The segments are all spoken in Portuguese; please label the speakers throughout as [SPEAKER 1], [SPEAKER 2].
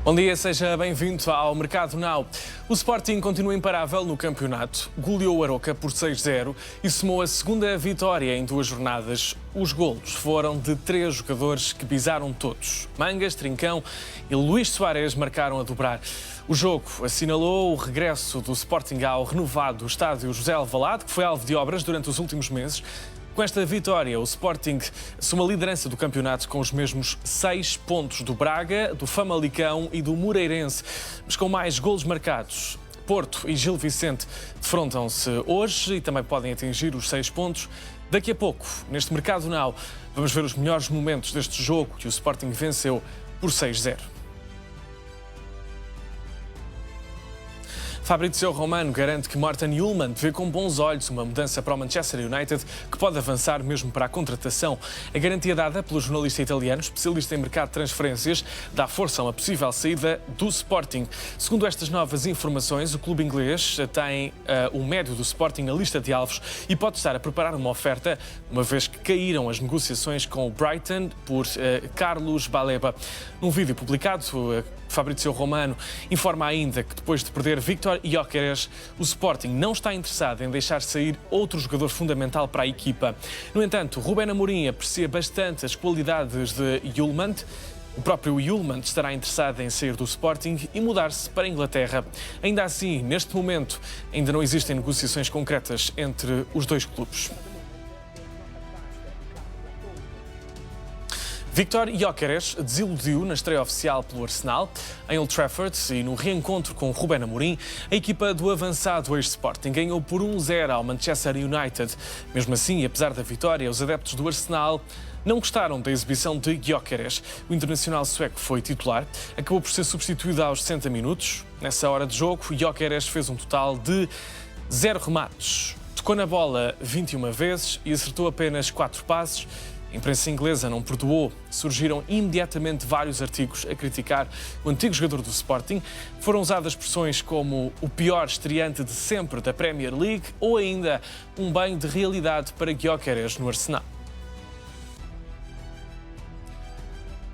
[SPEAKER 1] Bom dia, seja bem-vindo ao Mercado Now. O Sporting continua imparável no campeonato, goleou o Aroca por 6-0 e somou a segunda vitória em 2 jornadas. Os golos foram de 3 jogadores que pisaram todos. Mangas, Trincão e Luís Soares marcaram a dobrar. O jogo assinalou o regresso do Sporting ao renovado estádio José Alvalade, que foi alvo de obras durante os últimos meses. Com esta vitória, o Sporting assume a liderança do campeonato com os mesmos 6 pontos do Braga, do Famalicão e do Moreirense, mas com mais golos marcados. Porto e Gil Vicente defrontam-se hoje e também podem atingir os 6 pontos. Daqui a pouco, neste Mercado Now, vamos ver os melhores momentos deste jogo que o Sporting venceu por 6-0. Fabrizio Romano garante que Morten Hjulmand vê com bons olhos uma mudança para o Manchester United, que pode avançar mesmo para a contratação. A garantia dada pelo jornalista italiano, especialista em mercado de transferências, dá força a uma possível saída do Sporting. Segundo estas novas informações, o clube inglês tem o médio do Sporting na lista de alvos e pode estar a preparar uma oferta, uma vez que caíram as negociações com o Brighton por Carlos Baleba. Num vídeo publicado, Fabrizio Romano informa ainda que depois de perder Viktor Gyökeres, o Sporting não está interessado em deixar sair outro jogador fundamental para a equipa. No entanto, Ruben Amorim aprecia bastante as qualidades de Hjulmand. O próprio Hjulmand estará interessado em sair do Sporting e mudar-se para a Inglaterra. Ainda assim, neste momento, ainda não existem negociações concretas entre os dois clubes. Viktor Gyökeres desiludiu na estreia oficial pelo Arsenal. Em Old Trafford e no reencontro com Ruben Amorim, a equipa do avançado ex-Sporting ganhou por 1-0 ao Manchester United. Mesmo assim, apesar da vitória, os adeptos do Arsenal não gostaram da exibição de Gyökeres. O internacional sueco foi titular, acabou por ser substituído aos 60 minutos. Nessa hora de jogo, Gyökeres fez um total de 0 remates. Tocou na bola 21 vezes e acertou apenas 4 passes. A imprensa inglesa não perdoou. Surgiram imediatamente vários artigos a criticar o antigo jogador do Sporting. Foram usadas expressões como o pior estreante de sempre da Premier League ou ainda um banho de realidade para Gyökeres no Arsenal.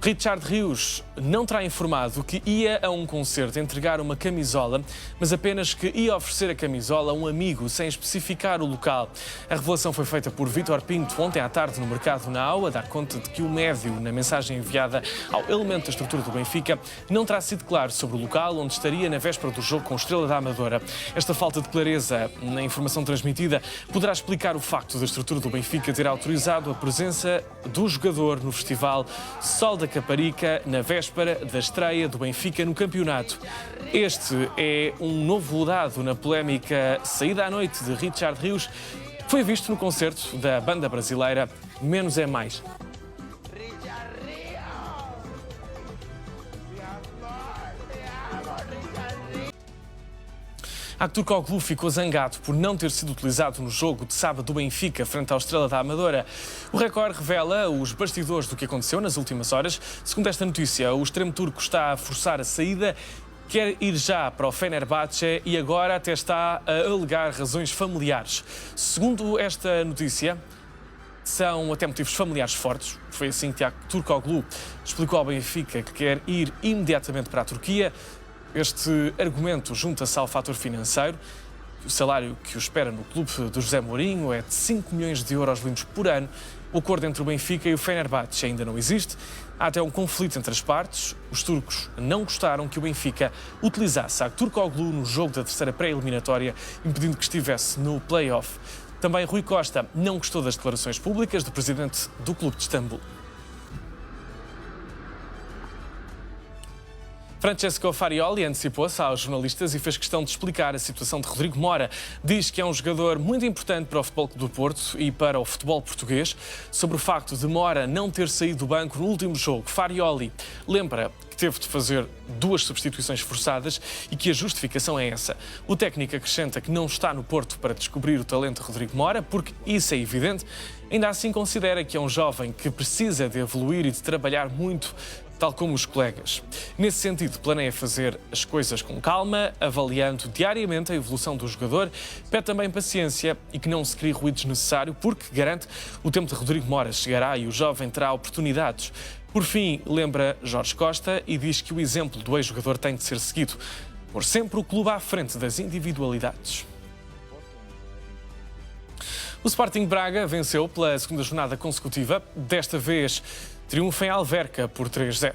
[SPEAKER 1] Richard Rios não terá informado que ia a um concerto entregar uma camisola, mas apenas que ia oferecer a camisola a um amigo, sem especificar o local. A revelação foi feita por Vítor Pinto ontem à tarde no Mercado Now, a dar conta de que o médio, na mensagem enviada ao elemento da estrutura do Benfica, não terá sido claro sobre o local onde estaria na véspera do jogo com o Estrela da Amadora. Esta falta de clareza na informação transmitida poderá explicar o facto da estrutura do Benfica ter autorizado a presença do jogador no festival Sol da Caparica, na véspera da estreia do Benfica no campeonato. Este é um novo dado na polémica saída à noite de Richard Rios, que foi visto no concerto da banda brasileira Menos é Mais. Aktürkoğlu ficou zangado por não ter sido utilizado no jogo de sábado do Benfica frente ao Estrela da Amadora. O Record revela os bastidores do que aconteceu nas últimas horas. Segundo esta notícia, o extremo turco está a forçar a saída, quer ir já para o Fenerbahçe e agora até está a alegar razões familiares. Segundo esta notícia, são até motivos familiares fortes. Foi assim que Aktürkoğlu explicou ao Benfica que quer ir imediatamente para a Turquia. Este argumento junta-se ao fator financeiro. O salário que o espera no clube do José Mourinho é de 5 milhões de euros limpos por ano. O acordo entre o Benfica e o Fenerbahçe ainda não existe. Há até um conflito entre as partes. Os turcos não gostaram que o Benfica utilizasse a Aktürkoğlu no jogo da terceira pré-eliminatória, impedindo que estivesse no play-off. Também Rui Costa não gostou das declarações públicas do presidente do clube de Istambul. Francesco Farioli antecipou-se aos jornalistas e fez questão de explicar a situação de Rodrigo Mora. Diz que é um jogador muito importante para o Futebol Clube do Porto e para o futebol português. Sobre o facto de Mora não ter saído do banco no último jogo, Farioli lembra que teve de fazer 2 substituições forçadas e que a justificação é essa. O técnico acrescenta que não está no Porto para descobrir o talento de Rodrigo Mora, porque isso é evidente. Ainda assim considera que é um jovem que precisa de evoluir e de trabalhar muito, tal como os colegas. Nesse sentido, planeia fazer as coisas com calma, avaliando diariamente a evolução do jogador, pede também paciência e que não se crie ruído desnecessário, porque, garante, o tempo de Rodrigo Mora chegará e o jovem terá oportunidades. Por fim, lembra Jorge Costa e diz que o exemplo do ex-jogador tem de ser seguido, por sempre o clube à frente das individualidades. O Sporting Braga venceu pela segunda jornada consecutiva, desta vez triunfo em Alverca por 3-0.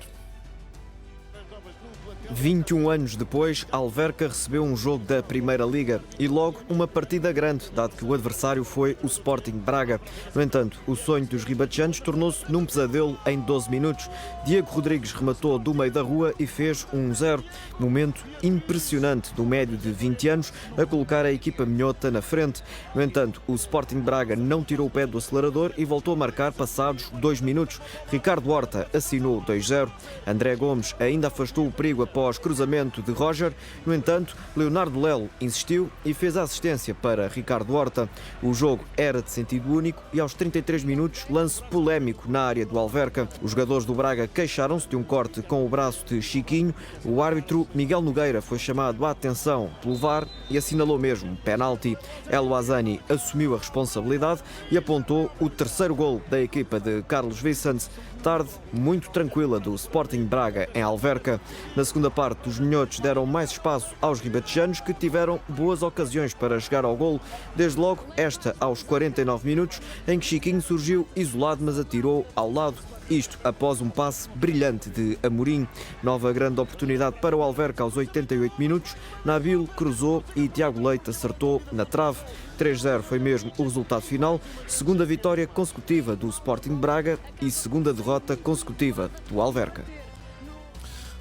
[SPEAKER 2] 21 anos depois, Alverca recebeu um jogo da Primeira Liga e logo uma partida grande, dado que o adversário foi o Sporting Braga. No entanto, o sonho dos ribatejanos tornou-se num pesadelo em 12 minutos. Diego Rodrigues rematou do meio da rua e fez 1-0. Momento impressionante do médio de 20 anos a colocar a equipa minhota na frente. No entanto, o Sporting Braga não tirou o pé do acelerador e voltou a marcar passados 2 minutos. Ricardo Horta assinou 2-0. André Gomes ainda afastou o perigo após cruzamento de Roger. No entanto, Leonardo Lelo insistiu e fez a assistência para Ricardo Horta. O jogo era de sentido único e aos 33 minutos, lance polémico na área do Alverca. Os jogadores do Braga queixaram-se de um corte com o braço de Chiquinho. O árbitro Miguel Nogueira foi chamado à atenção pelo VAR e assinalou mesmo penalti. El Ouazzani assumiu a responsabilidade e apontou o terceiro golo da equipa de Carlos Vicente. Tarde muito tranquila do Sporting Braga em Alverca. Na segunda parte, os minhotos deram mais espaço aos ribatejanos, que tiveram boas ocasiões para chegar ao golo. Desde logo, esta aos 49 minutos, em que Chiquinho surgiu isolado, mas atirou ao lado. Isto após um passe brilhante de Amorim. Nova grande oportunidade para o Alverca aos 88 minutos. Nabil cruzou e Tiago Leite acertou na trave. 3-0 foi mesmo o resultado final. Segunda vitória consecutiva do Sporting Braga e segunda derrota consecutiva do Alverca.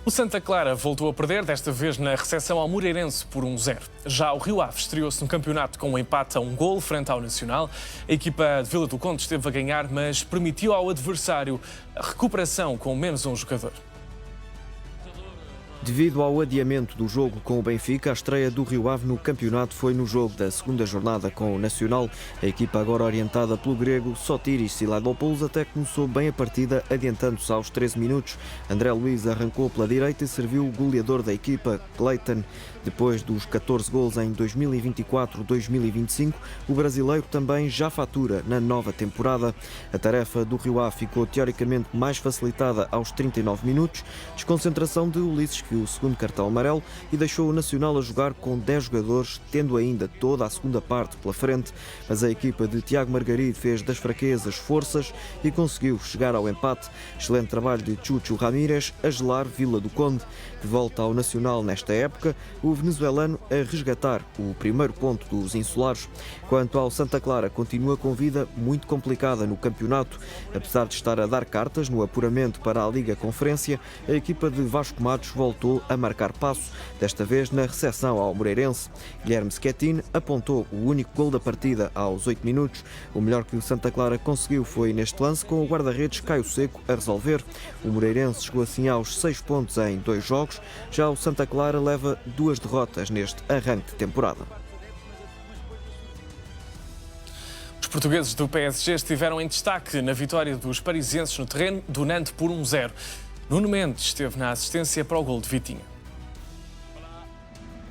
[SPEAKER 1] O Santa Clara voltou a perder, desta vez na recepção ao Moreirense por 1-0. Já o Rio Ave estreou-se no campeonato com um empate a 1 golo frente ao Nacional. A equipa de Vila do Conde esteve a ganhar, mas permitiu ao adversário a recuperação com menos um jogador.
[SPEAKER 2] Devido ao adiamento do jogo com o Benfica, a estreia do Rio Ave no campeonato foi no jogo da segunda jornada com o Nacional. A equipa, agora orientada pelo grego Sotiris Siladopoulos, até começou bem a partida, adiantando-se aos 13 minutos. André Luiz arrancou pela direita e serviu o goleador da equipa, Clayton. Depois dos 14 gols em 2024-2025, o brasileiro também já fatura na nova temporada. A tarefa do Rio Ave ficou teoricamente mais facilitada aos 39 minutos. Desconcentração de Ulisses, que o segundo cartão amarelo, e deixou o Nacional a jogar com 10 jogadores, tendo ainda toda a segunda parte pela frente. Mas a equipa de Tiago Margarido fez das fraquezas forças e conseguiu chegar ao empate. Excelente trabalho de Chucho Ramírez a gelar Vila do Conde. De volta ao Nacional nesta época, o venezuelano a resgatar o primeiro ponto dos insulares. Quanto ao Santa Clara, continua com vida muito complicada no campeonato. Apesar de estar a dar cartas no apuramento para a Liga Conferência, a equipa de Vasco Matos voltou a marcar passo, desta vez na recepção ao Moreirense. Guilherme Schettine apontou o único gol da partida aos 8 minutos. O melhor que o Santa Clara conseguiu foi neste lance, com o guarda-redes Caio Seco a resolver. O Moreirense chegou assim aos 6 pontos em 2 jogos. Já o Santa Clara leva 2 derrotas neste arranque de temporada.
[SPEAKER 1] Os portugueses do PSG estiveram em destaque na vitória dos parisienses no terreno do Nantes por 1-0. Nuno Mendes esteve na assistência para o gol de Vitinha.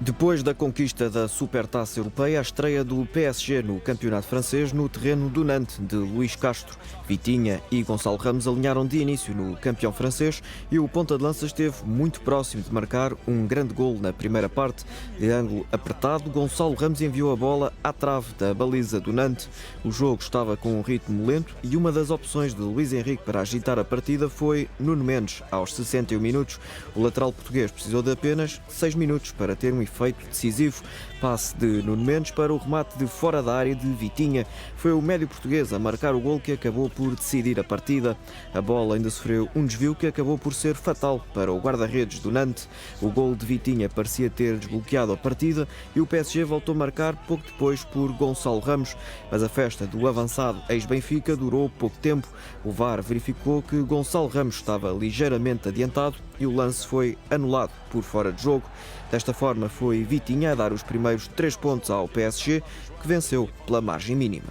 [SPEAKER 2] Depois da conquista da Supertaça Europeia, a estreia do PSG no campeonato francês no terreno do Nantes de Luís Castro. Vitinha e Gonçalo Ramos alinharam de início no campeão francês e o ponta de lança esteve muito próximo de marcar um grande golo na primeira parte. De ângulo apertado, Gonçalo Ramos enviou a bola à trave da baliza do Nantes. O jogo estava com um ritmo lento e uma das opções de Luís Henrique para agitar a partida foi Nuno Mendes, aos 61 minutos. O lateral português precisou de apenas 6 minutos para ter um efeito decisivo. Passe de Nuno Mendes para o remate de fora da área de Vitinha. Foi o médio português a marcar o gol que acabou por decidir a partida. A bola ainda sofreu um desvio que acabou por ser fatal para o guarda-redes do Nantes. O gol de Vitinha parecia ter desbloqueado a partida e o PSG voltou a marcar pouco depois por Gonçalo Ramos. Mas a festa do avançado ex-Benfica durou pouco tempo. O VAR verificou que Gonçalo Ramos estava ligeiramente adiantado e o lance foi anulado por fora de jogo. Desta forma, foi Vitinha a dar os primeiros 3 pontos ao PSG, que venceu pela margem mínima.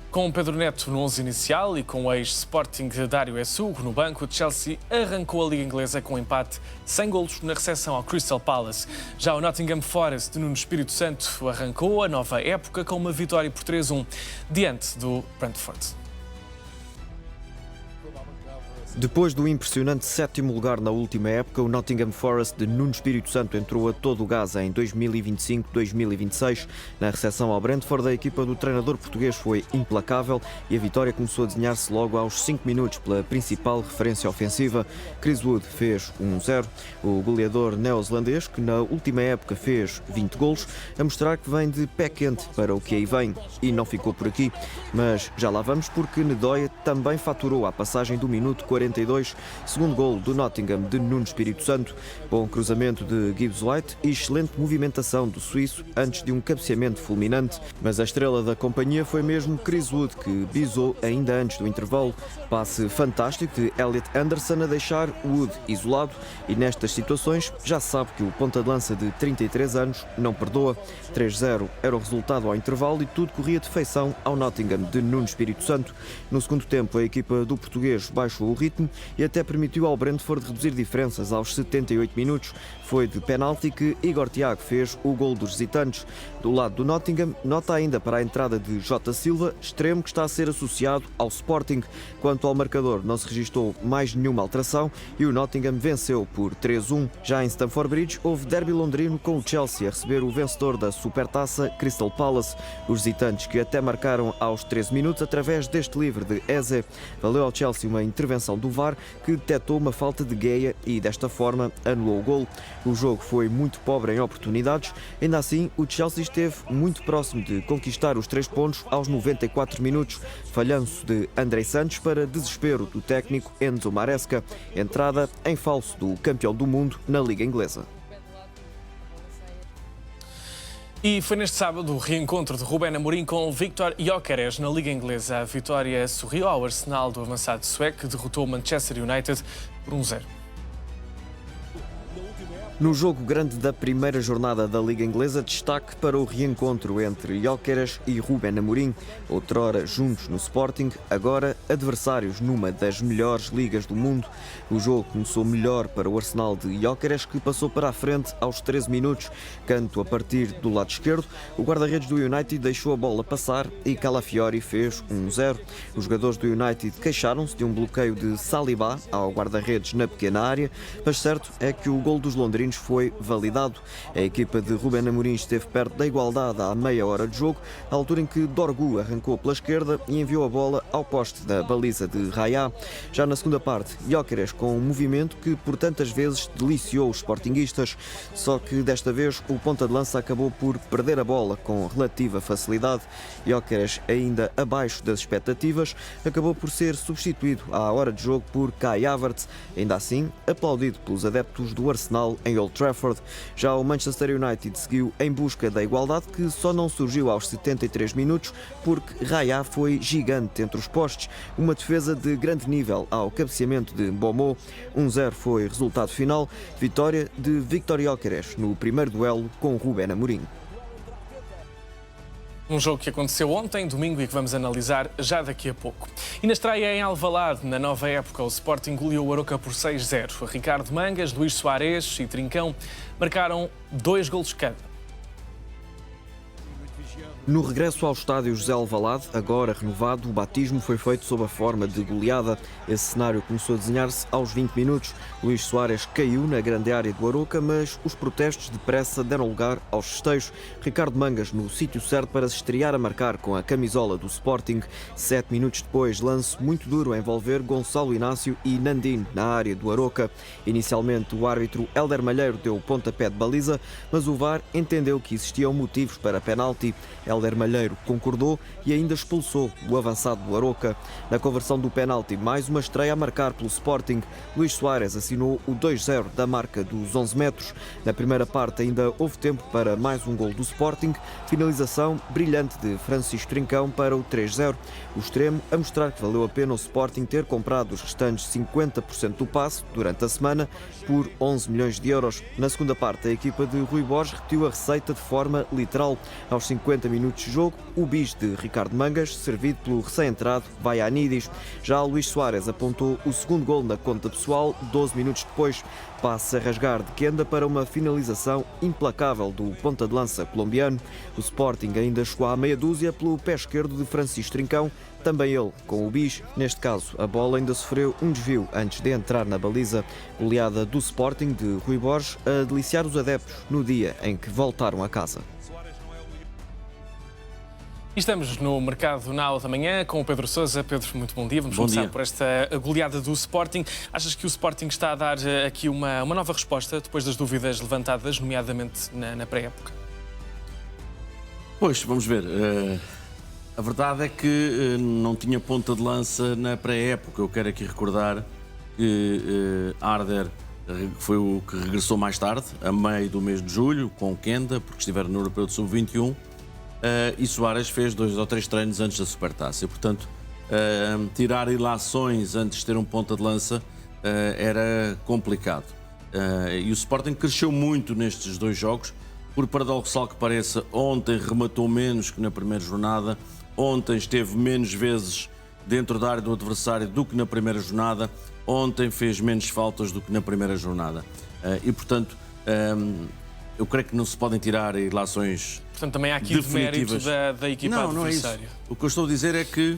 [SPEAKER 1] Com Pedro Neto no 11 inicial e com o ex-Sporting Dário Essugo no banco, o Chelsea arrancou a Liga Inglesa com um empate sem golos na recepção ao Crystal Palace. Já o Nottingham Forest de Nuno Espírito Santo arrancou a nova época com uma vitória por 3-1 diante do Brentford.
[SPEAKER 2] Depois do impressionante sétimo lugar na última época, o Nottingham Forest de Nuno Espírito Santo entrou a todo o gás em 2025-2026. Na recepção ao Brentford, a equipa do treinador português foi implacável e a vitória começou a desenhar-se logo aos 5 minutos pela principal referência ofensiva. Chris Wood fez 1-0. O goleador neozelandês, que na última época fez 20 golos, a mostrar que vem de pé quente para o que aí vem. E não ficou por aqui, mas já lá vamos, porque Nedoia também faturou à passagem do minuto 42, segundo golo do Nottingham de Nuno Espírito Santo. Bom cruzamento de Gibbs White e excelente movimentação do suíço antes de um cabeceamento fulminante. Mas a estrela da companhia foi mesmo Chris Wood, que bisou ainda antes do intervalo. Passe fantástico de Elliot Anderson a deixar Wood isolado, e nestas situações já se sabe que o ponta de lança de 33 anos não perdoa. 3-0 era o resultado ao intervalo e tudo corria de feição ao Nottingham de Nuno Espírito Santo. No segundo tempo, a equipa do português baixou o ritmo e até permitiu ao Brentford reduzir diferenças aos 78 minutos. Foi de penalti que Igor Thiago fez o gol dos visitantes. Do lado do Nottingham, nota ainda para a entrada de Jota Silva, extremo que está a ser associado ao Sporting. Quanto ao marcador, não se registou mais nenhuma alteração e o Nottingham venceu por 3-1. Já em Stamford Bridge, houve derby londrino com o Chelsea a receber o vencedor da Supertaça, Crystal Palace. Os visitantes, que até marcaram aos 13 minutos através deste livre de Eze. Valeu ao Chelsea uma intervenção do VAR que detectou uma falta de Gueia e desta forma anulou o golo. O jogo foi muito pobre em oportunidades, ainda assim o Chelsea esteve muito próximo de conquistar os 3 pontos aos 94 minutos, falhanço de Andrei Santos para desespero do técnico Enzo Maresca, entrada em falso do campeão do mundo na Liga Inglesa.
[SPEAKER 1] E foi neste sábado o reencontro de Rubén Amorim com Viktor Gyökeres na Liga Inglesa. A vitória sorriu ao Arsenal do avançado sueco, que derrotou o Manchester United por 1-0.
[SPEAKER 2] No jogo grande da primeira jornada da Liga Inglesa, destaque para o reencontro entre Gyökeres e Rubén Amorim, outrora juntos no Sporting, agora adversários numa das melhores ligas do mundo. O jogo começou melhor para o Arsenal de Gyökeres, que passou para a frente aos 13 minutos. Canto a partir do lado esquerdo, o guarda-redes do United deixou a bola passar e Calafiori fez 1-0. Os jogadores do United queixaram-se de um bloqueio de Saliba ao guarda-redes na pequena área, mas certo é que o gol dos londrinos foi validado. A equipa de Rubén Amorim esteve perto da igualdade à meia hora de jogo, à altura em que Dorgu arrancou pela esquerda e enviou a bola ao poste da baliza de Raya. Já na segunda parte, Gyökeres com um movimento que por tantas vezes deliciou os sportinguistas, só que desta vez o ponta de lança acabou por perder a bola com relativa facilidade. Gyökeres, ainda abaixo das expectativas, acabou por ser substituído à hora de jogo por Kai Havertz, ainda assim aplaudido pelos adeptos do Arsenal em Old Trafford. Já o Manchester United seguiu em busca da igualdade, que só não surgiu aos 73 minutos porque Raya foi gigante entre os postes, uma defesa de grande nível ao cabeceamento de Mbeumo. 1-0 foi resultado final, vitória de Viktor Gyökeres no primeiro duelo com Rubén Amorim.
[SPEAKER 1] Um jogo que aconteceu ontem, domingo, e que vamos analisar já daqui a pouco. E na estreia em Alvalade, na nova época, o Sporting goleou o Aroca por 6-0. Ricardo Mangas, Luís Soares e Trincão marcaram 2 golos cada.
[SPEAKER 2] No regresso ao estádio José Alvalade, agora renovado, o batismo foi feito sob a forma de goleada. Esse cenário começou a desenhar-se aos 20 minutos. Luís Soares caiu na grande área do Aroca, mas os protestos depressa deram lugar aos festejos. Ricardo Mangas no sítio certo para se estrear a marcar com a camisola do Sporting. 7 minutos depois, lance muito duro a envolver Gonçalo Inácio e Nandino na área do Aroca. Inicialmente, o árbitro Hélder Malheiro deu o pontapé de baliza, mas o VAR entendeu que existiam motivos para penalti. Hélder Malheiro concordou e ainda expulsou o avançado do Aroca. Na conversão do penalti, mais uma estreia a marcar pelo Sporting. Luís Soares assinou o 2-0 da marca dos 11 metros. Na primeira parte ainda houve tempo para mais um gol do Sporting. Finalização brilhante de Francisco Trincão para o 3-0. O extremo a mostrar que valeu a pena o Sporting ter comprado os restantes 50% do passe durante a semana por 11 milhões de euros. Na segunda parte, a equipa de Rui Borges repetiu a receita de forma literal. Aos 50 minutos de jogo, o bis de Ricardo Mangas, servido pelo recém-entrado Vaianidis. Já Luís Soares apontou o segundo gol na conta pessoal, 12 minutos depois. Passe a rasgar de Kenda para uma finalização implacável do ponta de lança colombiano. O Sporting ainda chegou à meia dúzia pelo pé esquerdo de Francisco Trincão, também ele com o bis. Neste caso, a bola ainda sofreu um desvio antes de entrar na baliza. Goleada do Sporting de Rui Borges a deliciar os adeptos no dia em que voltaram a casa.
[SPEAKER 1] E estamos no Mercado Now da Manhã com o Pedro Sousa. Pedro, muito bom dia. Vamos
[SPEAKER 3] Bom
[SPEAKER 1] começar
[SPEAKER 3] dia.
[SPEAKER 1] por esta goleada do Sporting. Achas que o Sporting está a dar aqui uma nova resposta depois das dúvidas levantadas, nomeadamente na pré-época?
[SPEAKER 3] Pois, vamos ver. A verdade é que não tinha ponta de lança na pré-época. Eu quero aqui recordar que Arder foi o que regressou mais tarde, a meio do mês de julho, com Kenda, porque estiveram no Europeu de Sub-21. E Soares fez 2 ou 3 treinos antes da Supertaça. E, portanto, tirar ilações antes de ter um ponta de lança era complicado. E o Sporting cresceu muito nestes 2 jogos. Por paradoxal que pareça, ontem rematou menos que na primeira jornada. Ontem esteve menos vezes dentro da área do adversário do que na primeira jornada. Ontem fez menos faltas do que na primeira jornada. E, portanto, eu creio que não se podem tirar ilações.
[SPEAKER 1] Portanto, também há aqui o mérito da equipa adversária.
[SPEAKER 3] Não é isso. O que eu estou a dizer é que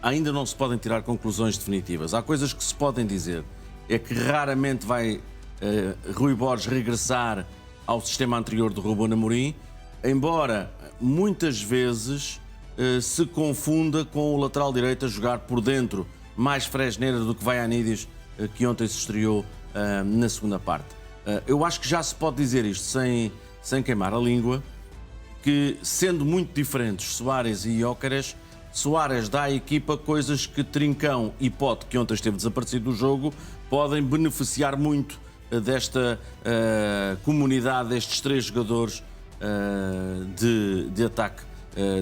[SPEAKER 3] ainda não se podem tirar conclusões definitivas. Há coisas que se podem dizer. É que raramente vai Rui Borges regressar ao sistema anterior do Ruben Amorim, embora muitas vezes se confunda com o lateral direito a jogar por dentro, mais Fresneda do que Vaianidis, que ontem se estreou na segunda parte. Eu acho que já se pode dizer isto sem queimar a língua, que sendo muito diferentes Soares e Gyökeres, Soares dá à equipa coisas que Trincão e Pote, que ontem esteve desaparecido do jogo, podem beneficiar muito desta comunidade, destes 3 jogadores de ataque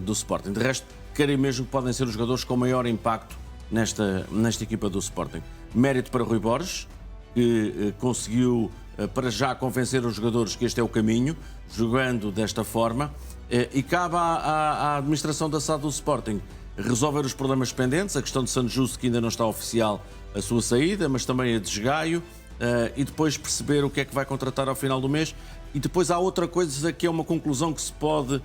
[SPEAKER 3] do Sporting. De resto, querem mesmo que podem ser os jogadores com maior impacto nesta equipa do Sporting. Mérito para Rui Borges, que conseguiu para já convencer os jogadores que este é o caminho, jogando desta forma, e cabe à administração da SAD do Sporting resolver os problemas pendentes, a questão de Santo Justo, que ainda não está oficial a sua saída, mas também a de Esgaio, e depois perceber o que é que vai contratar ao final do mês. E depois há outra coisa que é uma conclusão que se pode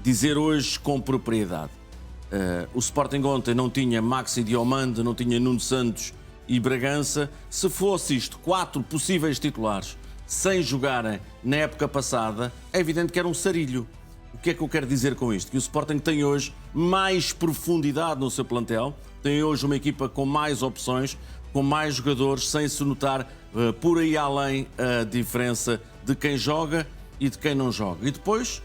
[SPEAKER 3] dizer hoje com propriedade. O Sporting ontem não tinha Maxi Diomande, não tinha Nuno Santos e Bragança. Se fosse isto, 4 possíveis titulares sem jogarem na época passada, é evidente que era um sarilho. O que é que eu quero dizer com isto? Que o Sporting tem hoje mais profundidade no seu plantel, tem hoje uma equipa com mais opções, com mais jogadores, sem se notar por aí além a diferença de quem joga e de quem não joga. E depois,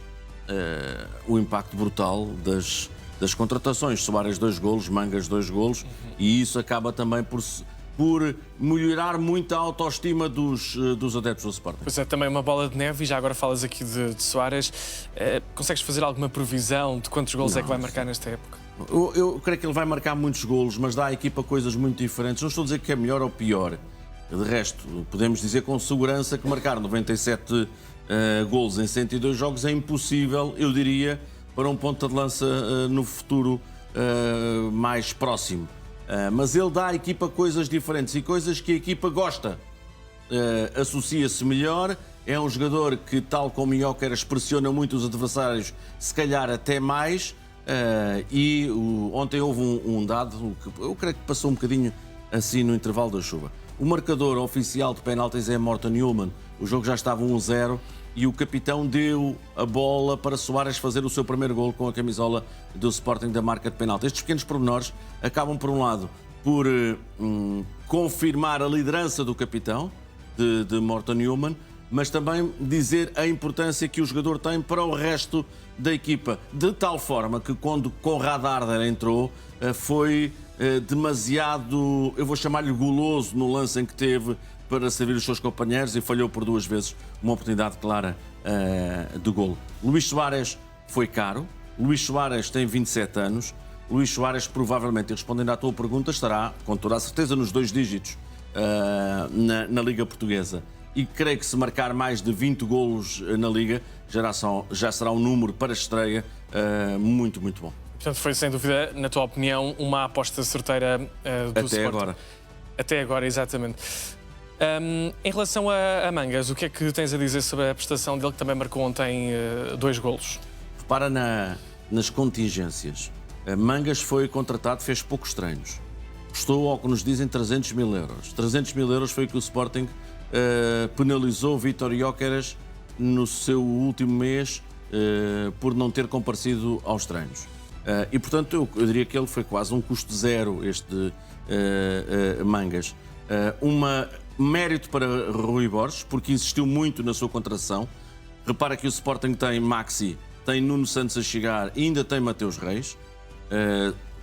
[SPEAKER 3] o impacto brutal das contratações. Soares 2 golos, Mangas 2 golos, e isso acaba também por melhorar muito a autoestima dos adeptos do Sporting.
[SPEAKER 1] Pois é, também uma bola de neve, e já agora falas aqui de Soares. Consegues fazer alguma previsão de quantos golos é que vai marcar nesta época?
[SPEAKER 3] Eu creio que ele vai marcar muitos golos, mas dá à equipa coisas muito diferentes. Não estou a dizer que é melhor ou pior. De resto, podemos dizer com segurança que marcar 97 golos em 102 jogos é impossível, eu diria, para um ponta de lança no futuro mais próximo. Mas ele dá à equipa coisas diferentes e coisas que a equipa gosta. Associa-se melhor, é um jogador que, tal como o Gyökeres, pressiona muito os adversários, se calhar até mais. Ontem houve um dado que eu creio que passou um bocadinho assim no intervalo da chuva. O marcador oficial de penaltis é Morten Newman. O jogo já estava 1-0 e o capitão deu a bola para Soares fazer o seu primeiro golo com a camisola do Sporting da marca de penalti. Estes pequenos pormenores acabam, por um lado, por confirmar a liderança do capitão, de Morten Newman, mas também dizer a importância que o jogador tem para o resto da equipa. De tal forma que quando Konrad Arder entrou, foi demasiado, eu vou chamar-lhe goloso no lance em que teve para servir os seus companheiros e falhou por 2 vezes uma oportunidade clara de golo. Luís Soares foi caro. Luís Soares tem 27 anos. Luís Soares, provavelmente, respondendo à tua pergunta, estará, com toda a certeza, nos 2 dígitos na Liga Portuguesa. E creio que se marcar mais de 20 golos na Liga, já será um número para a estreia muito, muito bom.
[SPEAKER 1] Portanto, foi, sem dúvida, na tua opinião, uma aposta certeira do Sporting.
[SPEAKER 3] Até agora.
[SPEAKER 1] Até agora, exatamente. Em relação a Mangas, o que é que tens a dizer sobre a prestação dele, que também marcou ontem 2 golos?
[SPEAKER 3] repara nas contingências. Mangas foi contratado, fez poucos treinos. Custou, ao que nos dizem, 300 mil euros. 300 mil euros foi o que o Sporting penalizou Vítor Gyökeres no seu último mês por não ter comparecido aos treinos. E, portanto, eu diria que ele foi quase um custo zero, este Mangas. Mérito para Rui Borges, porque insistiu muito na sua contratação. Repara que o Sporting tem Maxi, tem Nuno Santos a chegar e ainda tem Mateus Reis.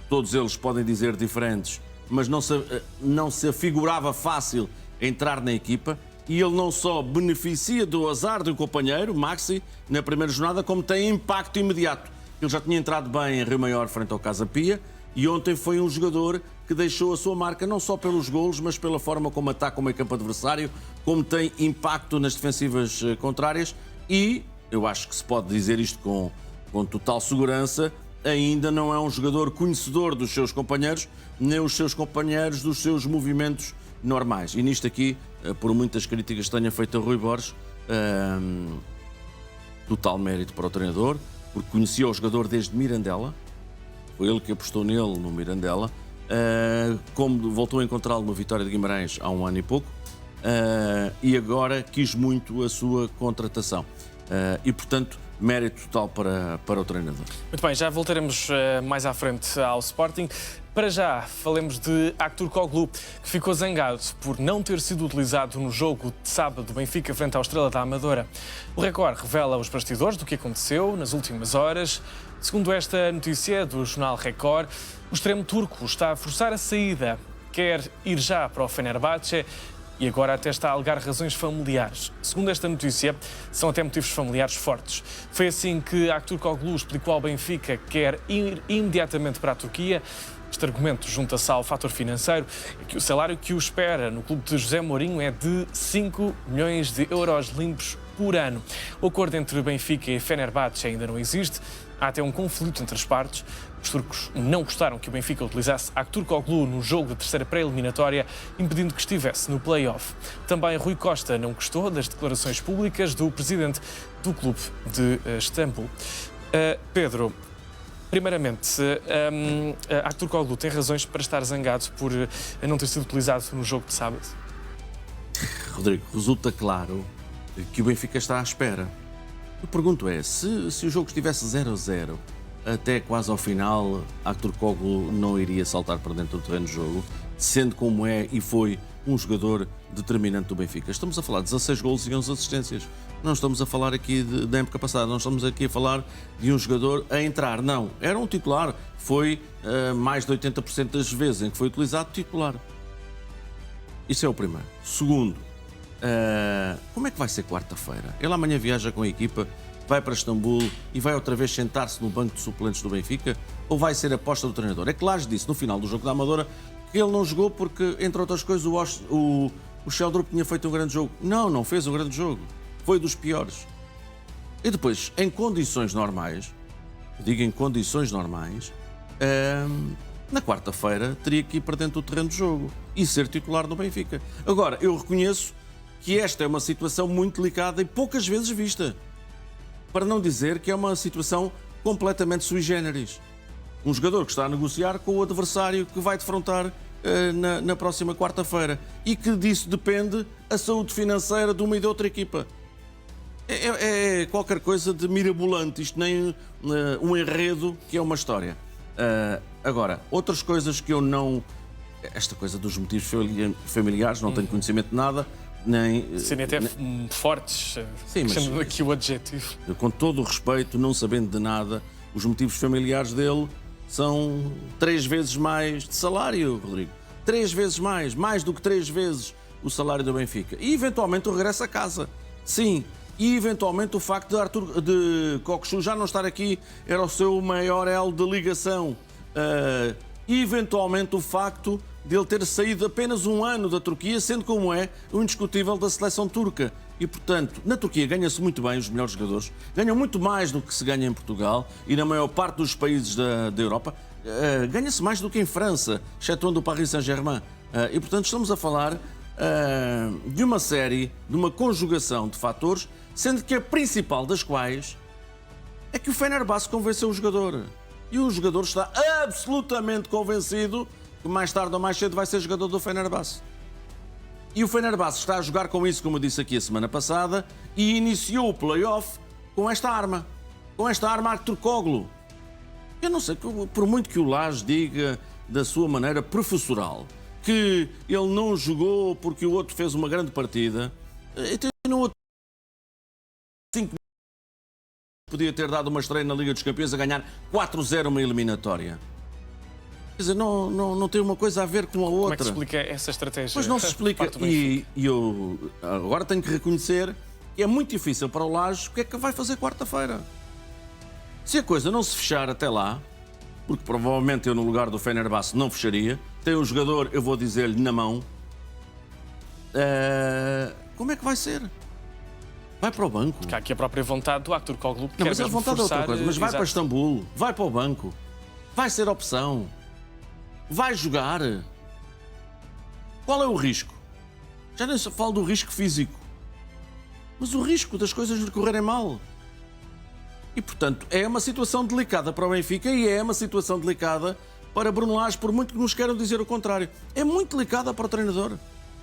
[SPEAKER 3] Todos eles podem dizer diferentes, mas não se afigurava fácil entrar na equipa. E ele não só beneficia do azar do companheiro, Maxi, na primeira jornada, como tem impacto imediato. Ele já tinha entrado bem em Rio Maior frente ao Casa Pia e ontem foi um jogador que deixou a sua marca não só pelos golos, mas pela forma como ataca o meio-campo adversário, como tem impacto nas defensivas contrárias e, eu acho que se pode dizer isto com total segurança, ainda não é um jogador conhecedor dos seus companheiros, nem os seus companheiros dos seus movimentos normais. E nisto aqui, por muitas críticas que tenha feito a Rui Borges, total mérito para o treinador, porque conhecia o jogador desde Mirandela, foi ele que apostou nele no Mirandela, como voltou a encontrá-lo no Vitória de Guimarães há um ano e pouco, e agora quis muito a sua contratação. E, portanto, mérito total para o treinador.
[SPEAKER 1] Muito bem, já voltaremos mais à frente ao Sporting. Para já, falemos de Aktürkoğlu, que ficou zangado por não ter sido utilizado no jogo de sábado do Benfica frente ao Estrela da Amadora. O Record revela os bastidores do que aconteceu nas últimas horas. Segundo esta notícia do jornal Record, o extremo turco está a forçar a saída, quer ir já para o Fenerbahçe e agora até está a alegar razões familiares. Segundo esta notícia, são até motivos familiares fortes. Foi assim que Aktürkoğlu explicou ao Benfica que quer ir imediatamente para a Turquia. Este argumento junta-se ao fator financeiro, que o salário que o espera no clube de José Mourinho é de 5 milhões de euros limpos por ano. O acordo entre Benfica e Fenerbahçe ainda não existe. Há até um conflito entre as partes. Os turcos não gostaram que o Benfica utilizasse Aktürkoğlu no jogo de terceira pré-eliminatória, impedindo que estivesse no play-off. Também Rui Costa não gostou das declarações públicas do presidente do clube de Istambul. Pedro, primeiramente, Aktürkoğlu tem razões para estar zangado por não ter sido utilizado no jogo de sábado?
[SPEAKER 3] Rodrigo, resulta claro que o Benfica está à espera. Eu pergunto se o jogo estivesse 0-0 até quase ao final, Aktürkoğlu não iria saltar para dentro do terreno de jogo, sendo como é e foi um jogador determinante do Benfica. Estamos a falar de 16 golos e 11 assistências. Não estamos a falar aqui da época passada, não estamos aqui a falar de um jogador a entrar. Não, era um titular. Foi mais de 80% das vezes em que foi utilizado titular. Isso é o primeiro. Segundo, como é que vai ser quarta-feira? Ele amanhã viaja com a equipa, vai para Istambul e vai outra vez sentar-se no banco de suplentes do Benfica? Ou vai ser a aposta do treinador? É que Lage disse no final do jogo da Amadora que ele não jogou porque, entre outras coisas, o Sheldrup tinha feito um grande jogo. Não fez um grande jogo. Foi dos piores. E depois, em condições normais, digo em condições normais, na quarta-feira teria que ir para dentro do terreno de jogo e ser titular do Benfica. Agora, eu reconheço que esta é uma situação muito delicada e poucas vezes vista. Para não dizer que é uma situação completamente sui generis. Um jogador que está a negociar com o adversário que vai defrontar na próxima quarta-feira e que disso depende a saúde financeira de uma e de outra equipa. É qualquer coisa de mirabolante, isto nem um enredo que é uma história. Agora, outras coisas que eu não... Esta coisa dos motivos familiares, não tenho conhecimento de nada, nem...
[SPEAKER 1] Serem até fortes, sendo aqui o adjetivo.
[SPEAKER 3] Com todo o respeito, não sabendo de nada, os motivos familiares dele são 3 vezes mais de salário, Rodrigo. 3 vezes mais do que 3 vezes o salário do Benfica. E eventualmente o regresso a casa. Sim. E eventualmente o facto de Kokshu já não estar aqui era o seu maior elo de ligação. E eventualmente o facto de ele ter saído apenas um ano da Turquia, sendo como é o indiscutível da seleção turca. E, portanto, na Turquia ganha-se muito bem, os melhores jogadores ganham muito mais do que se ganha em Portugal e na maior parte dos países da Europa. Ganha-se mais do que em França, excetuando o Paris Saint-Germain. E, portanto, estamos a falar de uma série, de uma conjugação de fatores, sendo que a principal das quais é que o Fenerbahçe convenceu o jogador. E o jogador está absolutamente convencido que mais tarde ou mais cedo vai ser jogador do Fenerbahçe. E o Fenerbahçe está a jogar com isso, como eu disse aqui a semana passada, e iniciou o play-off com esta arma. Com esta arma Aktürkoğlu. Eu não sei, por muito que o Lage diga da sua maneira professoral que ele não jogou porque o outro fez uma grande partida, no outro 5 podia ter dado uma estreia na Liga dos Campeões a ganhar 4-0 uma eliminatória. Quer dizer, não tem uma coisa a ver com a outra.
[SPEAKER 1] Como é que se explica essa estratégia?
[SPEAKER 3] Pois não se explica. E eu agora tenho que reconhecer que é muito difícil para o Lage o que é que vai fazer quarta-feira. Se a coisa não se fechar até lá, porque provavelmente eu no lugar do Fenerbahçe não fecharia, tem um jogador, eu vou dizer-lhe, na mão, como é que vai ser? Vai para o banco.
[SPEAKER 1] Há aqui a própria vontade do Aktürkoğlu.
[SPEAKER 3] Não, mas a vontade é outra coisa. Mas vai para Istambul, vai para o banco, vai ser opção, vai jogar. Qual é o risco? Já nem se fala do risco físico, mas o risco das coisas lhe correrem mal. E, portanto, é uma situação delicada para o Benfica e é uma situação delicada para Bruno Lage, por muito que nos queiram dizer o contrário. É muito delicada para o treinador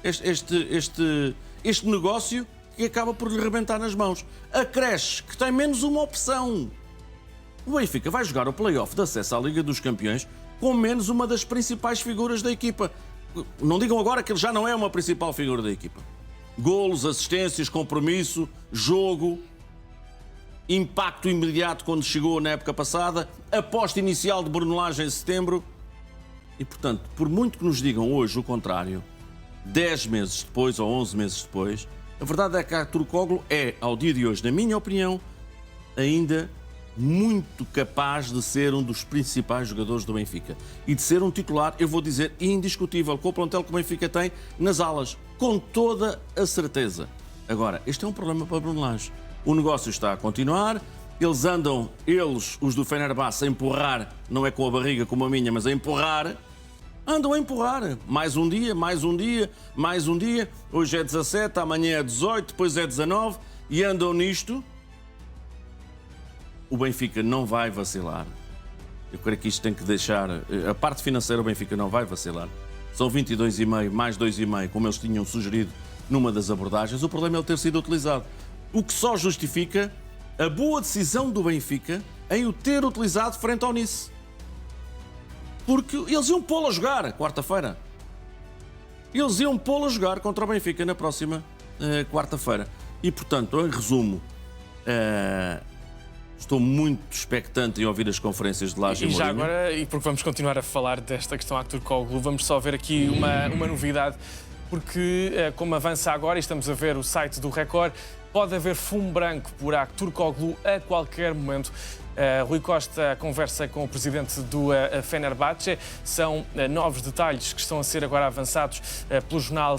[SPEAKER 3] este negócio que acaba por lhe rebentar nas mãos. A creche, que tem menos uma opção. O Benfica vai jogar o play-off de acesso à Liga dos Campeões com menos uma das principais figuras da equipa. Não digam agora que ele já não é uma principal figura da equipa. Golos, assistências, compromisso, jogo, impacto imediato quando chegou na época passada, aposta inicial de Bruno Lage em setembro. E, portanto, por muito que nos digam hoje o contrário, 10 meses depois ou 11 meses depois, a verdade é que Aktürkoğlu é, ao dia de hoje, na minha opinião, ainda muito capaz de ser um dos principais jogadores do Benfica. E de ser um titular, eu vou dizer, indiscutível, com o plantel que o Benfica tem nas alas, com toda a certeza. Agora, este é um problema para Bruno Lage. O negócio está a continuar, eles andam, os do Fenerbahçe, a empurrar, não é com a barriga como a minha, mas a empurrar, andam a empurrar. Mais um dia, mais um dia, mais um dia. Hoje é 17, amanhã é 18, depois é 19 e andam nisto. O Benfica não vai vacilar. Eu creio que isto tem que deixar... A parte financeira o Benfica não vai vacilar. São 22,5 mais 2,5, como eles tinham sugerido numa das abordagens. O problema é ele ter sido utilizado. O que só justifica a boa decisão do Benfica em o ter utilizado frente ao Nice. Porque eles iam pô-lo a jogar quarta-feira. Eles iam pô-lo a jogar contra o Benfica na próxima quarta-feira. E, portanto, em resumo, estou muito expectante em ouvir as conferências de Lage e Mourinho.
[SPEAKER 1] Já agora, e porque vamos continuar a falar desta questão Aktürkoğlu, vamos só ver aqui uma novidade, porque como avança agora, e estamos a ver o site do Record, pode haver fumo branco por Aktürkoğlu a qualquer momento. Rui Costa conversa com o presidente do Fenerbahçe. São novos detalhes que estão a ser agora avançados pelo jornal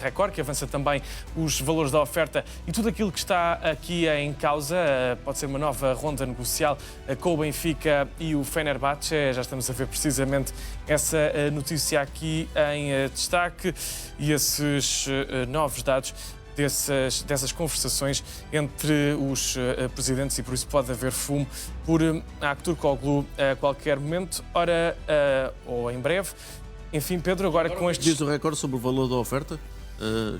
[SPEAKER 1] Record, que avança também os valores da oferta e tudo aquilo que está aqui em causa. Pode ser uma nova ronda negocial com o Benfica e o Fenerbahçe. Já estamos a ver precisamente essa notícia aqui em destaque e esses novos dados dessas conversações entre os presidentes, e por isso pode haver fumo por Aktürkoğlu a qualquer momento, ora ou em breve. Enfim, Pedro, agora com estes...
[SPEAKER 3] Diz o Record sobre o valor da oferta?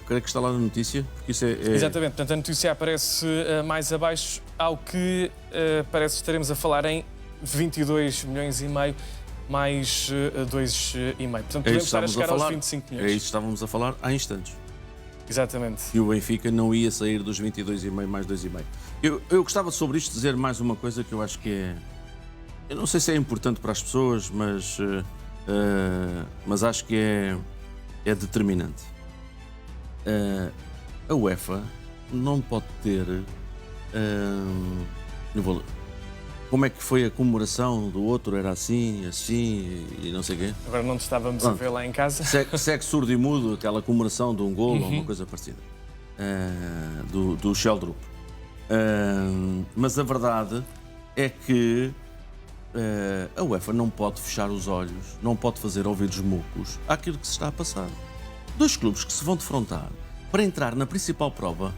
[SPEAKER 3] Creio que está lá na notícia. Porque isso é...
[SPEAKER 1] Exatamente, portanto a notícia aparece mais abaixo, ao que parece que estaremos a falar em 22 milhões e meio mais 2,5. Portanto, podemos estar a chegar aos 25 milhões.
[SPEAKER 3] É isso que estávamos a falar há instantes.
[SPEAKER 1] Exatamente.
[SPEAKER 3] E o Benfica não ia sair dos 22,5 mais 2,5. Eu gostava sobre isto dizer mais uma coisa que eu acho que é... Eu não sei se é importante para as pessoas, mas acho que é determinante. A UEFA não pode ter... Como é que foi a comemoração do outro? Era assim e não sei o quê.
[SPEAKER 1] Agora não estávamos a ver lá em casa.
[SPEAKER 3] Segue surdo e mudo, aquela comemoração de um golo ou uma coisa parecida. Do Sheldrup. Mas a verdade é que a UEFA não pode fechar os olhos, não pode fazer ouvidos mucos àquilo que se está a passar. Dois clubes que se vão defrontar para entrar na principal prova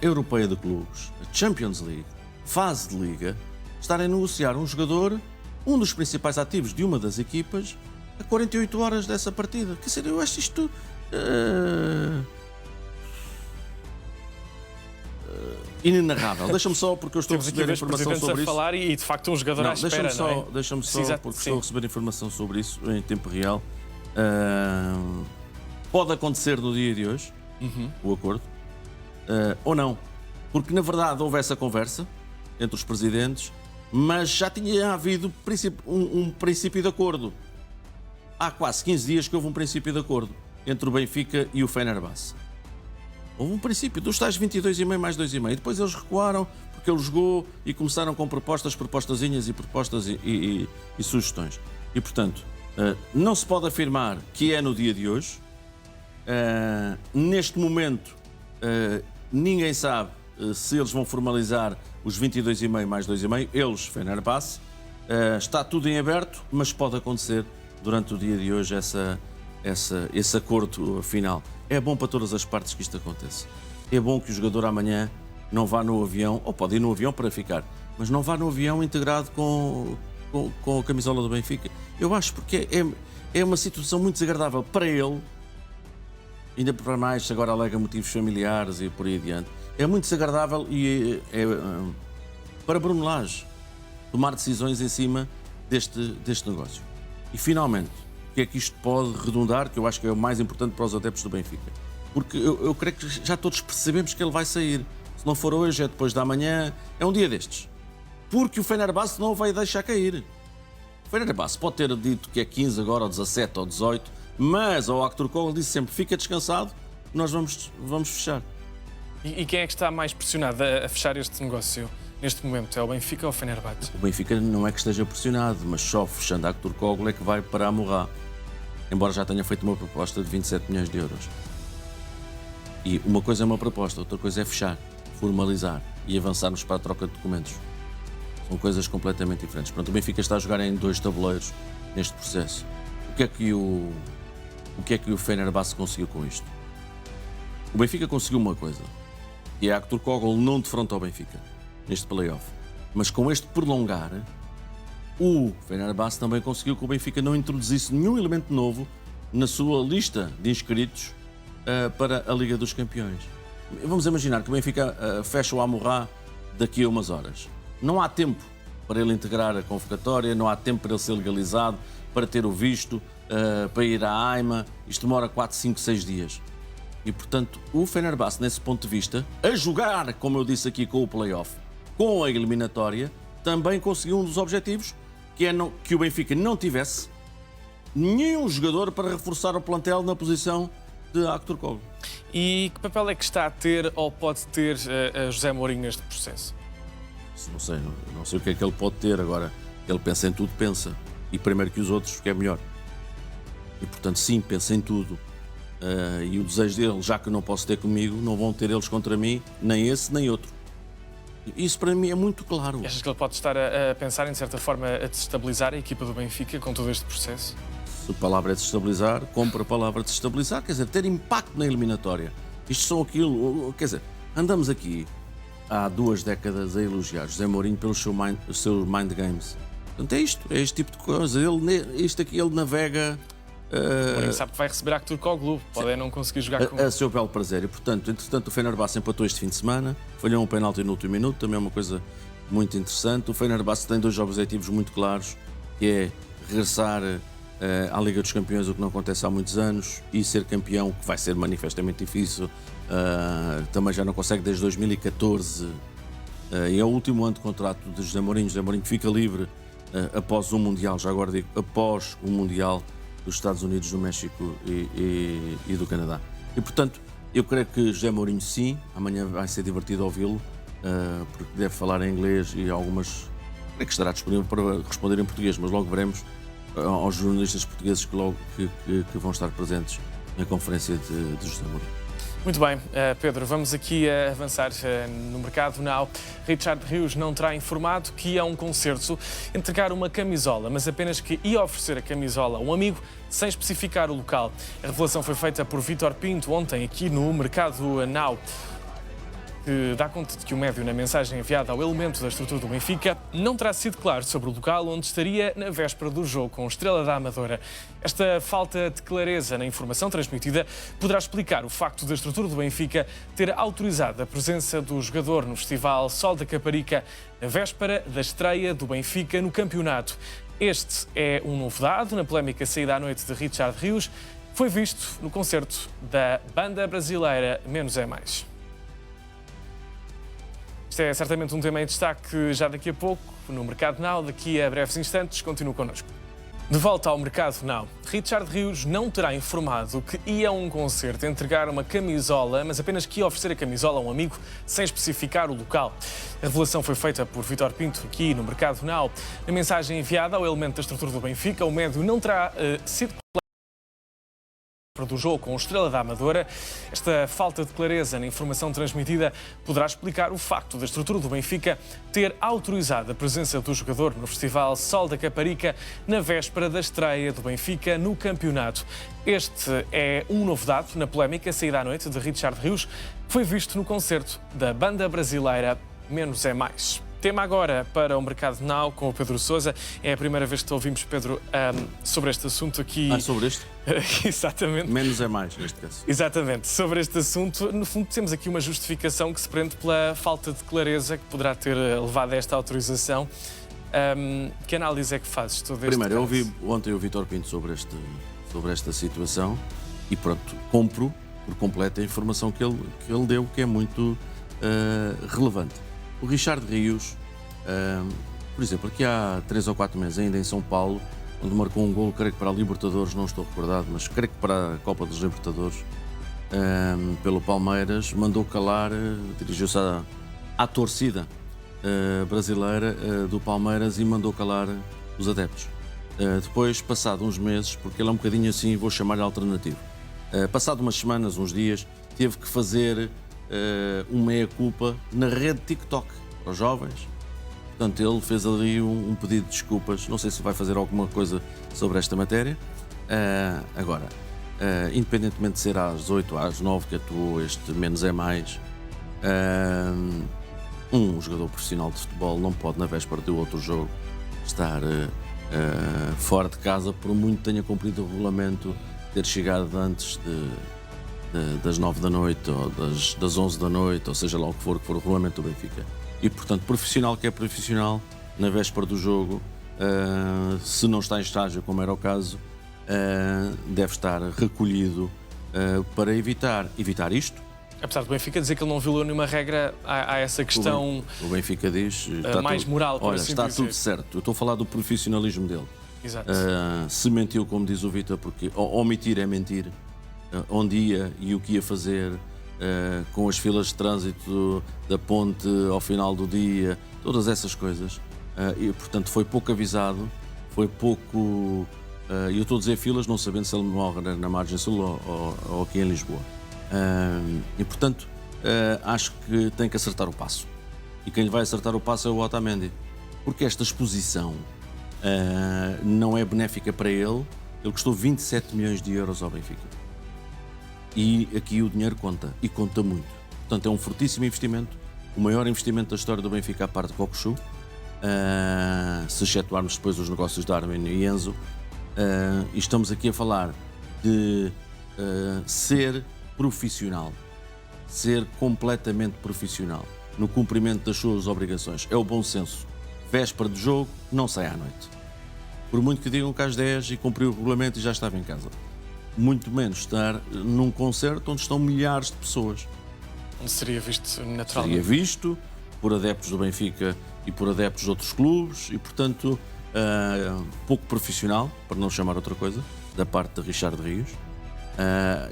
[SPEAKER 3] europeia de clubes, a Champions League, fase de liga, estarem a negociar um jogador, um dos principais ativos de uma das equipas, a 48 horas dessa partida. Quer dizer, eu acho isto inenarrável. Deixa-me só, porque eu estou a receber informação sobre isso.
[SPEAKER 1] Falar e de facto um jogador à espera,
[SPEAKER 3] Deixa-me só, porque estou a receber informação sobre isso em tempo real. Pode acontecer no dia de hoje, o acordo, ou não. Porque, na verdade, houve essa conversa entre os presidentes, mas já tinha havido um princípio de acordo. Há quase 15 dias que houve um princípio de acordo entre o Benfica e o Fenerbahçe. Houve um princípio dos tais 22,5 mais 2,5. E depois eles recuaram porque ele jogou e começaram com propostazinhas e propostas e sugestões. E, portanto, não se pode afirmar que é no dia de hoje. Neste momento, ninguém sabe se eles vão formalizar os 22,5 mais 2,5. Eles, Fenerbahçe. Está tudo em aberto, mas pode acontecer durante o dia de hoje esse acordo final. É bom para todas as partes que isto aconteça. É bom que o jogador amanhã não vá no avião, ou pode ir no avião para ficar, mas não vá no avião integrado com a camisola do Benfica. Eu acho porque é uma situação muito desagradável para ele, ainda para mais se agora alega motivos familiares e por aí adiante. É muito desagradável e para Bruno Lage tomar decisões em cima deste negócio. E finalmente, o que é que isto pode redundar, que eu acho que é o mais importante para os adeptos do Benfica. Porque eu creio que já todos percebemos que ele vai sair. Se não for hoje, é depois da manhã, é um dia destes. Porque o Fenerbahçe não o vai deixar cair. O Fenerbahçe pode ter dito que é 15 agora, ou 17, ou 18, mas o Aktürkoğlu disse sempre, fica descansado, nós vamos fechar.
[SPEAKER 1] E quem é que está mais pressionado a fechar este negócio neste momento? É o Benfica ou o Fenerbahçe?
[SPEAKER 3] O Benfica não é que esteja pressionado, mas só fechando a Aktürkoğlu é que vai para a Morra. Embora já tenha feito uma proposta de 27 milhões de euros. E uma coisa é uma proposta, outra coisa é fechar, formalizar e avançarmos para a troca de documentos. São coisas completamente diferentes. Portanto, o Benfica está a jogar em dois tabuleiros neste processo. O que é que o Fenerbahçe conseguiu com isto? O Benfica conseguiu uma coisa, e a Aktürkoğlu não defronta o Benfica neste play-off. Mas com este prolongar, o Fenerbahçe também conseguiu que o Benfica não introduzisse nenhum elemento novo na sua lista de inscritos para a Liga dos Campeões. Vamos imaginar que o Benfica fecha o Amorá daqui a umas horas. Não há tempo para ele integrar a convocatória, não há tempo para ele ser legalizado, para ter o visto, para ir à AIMA. Isto demora 4, 5, 6 dias. E, portanto, o Fenerbahçe, nesse ponto de vista, a jogar, como eu disse aqui, com o play-off, com a eliminatória, também conseguiu um dos objetivos, que é que o Benfica não tivesse nenhum jogador para reforçar o plantel na posição de Aktürkoğlu.
[SPEAKER 1] E que papel é que está a ter ou pode ter José Mourinho neste processo?
[SPEAKER 3] Não sei o que é que ele pode ter agora. Ele pensa em tudo, pensa. E primeiro que os outros, que é melhor. E portanto, sim, pensa em tudo. E o desejo dele, já que não posso ter comigo, não vão ter eles contra mim, nem esse, nem outro. Isso para mim é muito claro.
[SPEAKER 1] E achas que ele pode estar a pensar, em certa forma, a desestabilizar a equipa do Benfica com todo este processo?
[SPEAKER 3] Se a palavra é desestabilizar, compra a palavra desestabilizar, quer dizer, ter impacto na eliminatória. Isto são aquilo, quer dizer, andamos aqui há 2 décadas a elogiar José Mourinho pelos seus mind games. Portanto, é este tipo de coisa. Ele navega.
[SPEAKER 1] Mourinho sabe que vai receber a Aktürkoğlu, pode não conseguir jogar com ele.
[SPEAKER 3] A seu belo prazer. E, portanto, entretanto, o Fenerbahçe empatou este fim de semana, falhou um penalti no último minuto, também é uma coisa muito interessante. O Fenerbahçe tem 2 objetivos muito claros, que é regressar à Liga dos Campeões, o que não acontece há muitos anos, e ser campeão, que vai ser manifestamente difícil. Também já não consegue desde 2014. E é o último ano de contrato de José Mourinho. José Mourinho fica livre após o Mundial, já agora digo, após o Mundial dos Estados Unidos, do México e do Canadá. E, portanto, eu creio que José Mourinho, sim, amanhã vai ser divertido ouvi-lo, porque deve falar em inglês e algumas... Creio que estará disponível para responder em português, mas logo veremos aos jornalistas portugueses que vão estar presentes na conferência de José Mourinho.
[SPEAKER 1] Muito bem, Pedro, vamos aqui avançar no mercado now. Richard Rios não terá informado que ia a um concerto entregar uma camisola, mas apenas que ia oferecer a camisola a um amigo sem especificar o local. A revelação foi feita por Vítor Pinto ontem aqui no mercado now. que dá conta de que o médio, na mensagem enviada ao elemento da estrutura do Benfica, não terá sido claro sobre o local onde estaria na véspera do jogo com a Estrela da Amadora. Esta falta de clareza na informação transmitida poderá explicar o facto da estrutura do Benfica ter autorizado a presença do jogador no Festival Sol da Caparica na véspera da estreia do Benfica no campeonato. Este é um novo dado na polémica saída à noite de Richard Rios, que foi visto no concerto da banda brasileira Menos é Mais. Isto é certamente um tema em destaque já daqui a pouco no Mercado Now. Daqui a breves instantes, continue connosco. De volta ao Mercado Now, Richard Rios não terá informado que ia a um concerto entregar uma camisola, mas apenas que ia oferecer a camisola a um amigo, sem especificar o local. A revelação foi feita por Vítor Pinto aqui no Mercado Now. Na mensagem enviada ao elemento da estrutura do Benfica, o médio não terá sido do jogo com a Estrela da Amadora. Esta falta de clareza na informação transmitida poderá explicar o facto da estrutura do Benfica ter autorizado a presença do jogador no Festival Sol da Caparica na véspera da estreia do Benfica no campeonato. Este é um novo dado na polémica saída à noite de Richard Rios, que foi visto no concerto da banda brasileira Menos é Mais. Tema agora para o Mercado Now com o Pedro Sousa. É a primeira vez que te ouvimos, Pedro, sobre este assunto aqui.
[SPEAKER 3] Sobre este?
[SPEAKER 1] Exatamente.
[SPEAKER 3] Menos é mais, neste caso.
[SPEAKER 1] Exatamente. Sobre este assunto, no fundo, temos aqui uma justificação que se prende pela falta de clareza que poderá ter levado a esta autorização. Que análise é que fazes todo este
[SPEAKER 3] Primeiro, eu
[SPEAKER 1] caso?
[SPEAKER 3] ouvi ontem o Vítor Pinto sobre esta situação e pronto, compro por completo a informação que ele deu, que é muito relevante. O Richard Rios, por exemplo, aqui há 3 ou 4 meses, ainda em São Paulo, onde marcou um gol, creio que para a Libertadores, não estou recordado, mas creio que para a Copa dos Libertadores, pelo Palmeiras, mandou calar, dirigiu-se à torcida brasileira do Palmeiras e mandou calar os adeptos. Depois, passado uns meses, porque ele é um bocadinho assim, vou chamar-lhe alternativo, passado umas semanas, uns dias, teve que fazer uma meia-culpa na rede TikTok para os jovens. Portanto, ele fez ali um pedido de desculpas. Não sei se vai fazer alguma coisa sobre esta matéria. Agora, independentemente de ser às 8, às 9 que atuou este Menos é Mais, um jogador profissional de futebol não pode, na véspera de outro jogo, estar fora de casa, por muito tenha cumprido o regulamento, ter chegado antes das 9 da noite ou das 11 da noite, ou seja lá o que for o regulamento do Benfica. E, portanto, profissional que é profissional, na véspera do jogo, se não está em estágio, como era o caso, deve estar recolhido para evitar isto.
[SPEAKER 1] Apesar do Benfica dizer que ele não violou nenhuma regra, há essa questão
[SPEAKER 3] o Benfica diz,
[SPEAKER 1] mais moral, por
[SPEAKER 3] olha,
[SPEAKER 1] assim
[SPEAKER 3] está
[SPEAKER 1] dizer.
[SPEAKER 3] tudo certo. Eu estou a falar do profissionalismo dele.
[SPEAKER 1] Exato.
[SPEAKER 3] Se mentiu, como diz o Vítor, porque omitir é mentir, onde ia e o que ia fazer, com as filas de trânsito da ponte ao final do dia, todas essas coisas. E, portanto, foi pouco avisado, foi pouco... eu estou a dizer filas, não sabendo se ele morre na margem sul ou aqui em Lisboa. E, portanto, acho que tem que acertar o passo. E quem lhe vai acertar o passo é o Otamendi. Porque esta exposição não é benéfica para ele. Ele custou 27 milhões de euros ao Benfica. E aqui o dinheiro conta, e conta muito. Portanto, é um fortíssimo investimento, o maior investimento da história do Benfica à parte de Cocosu, se excetuarmos depois os negócios de Darwin e Enzo. E estamos aqui a falar de ser profissional, ser completamente profissional no cumprimento das suas obrigações. É o bom senso. Véspera de jogo, não sai à noite. Por muito que digam que às 10 e cumpriu o regulamento e já estava em casa. Muito menos estar num concerto onde estão milhares de pessoas.
[SPEAKER 1] Onde seria visto naturalmente.
[SPEAKER 3] Seria visto por adeptos do Benfica e por adeptos de outros clubes e, portanto, pouco profissional, para não chamar outra coisa, da parte de Richard Rios.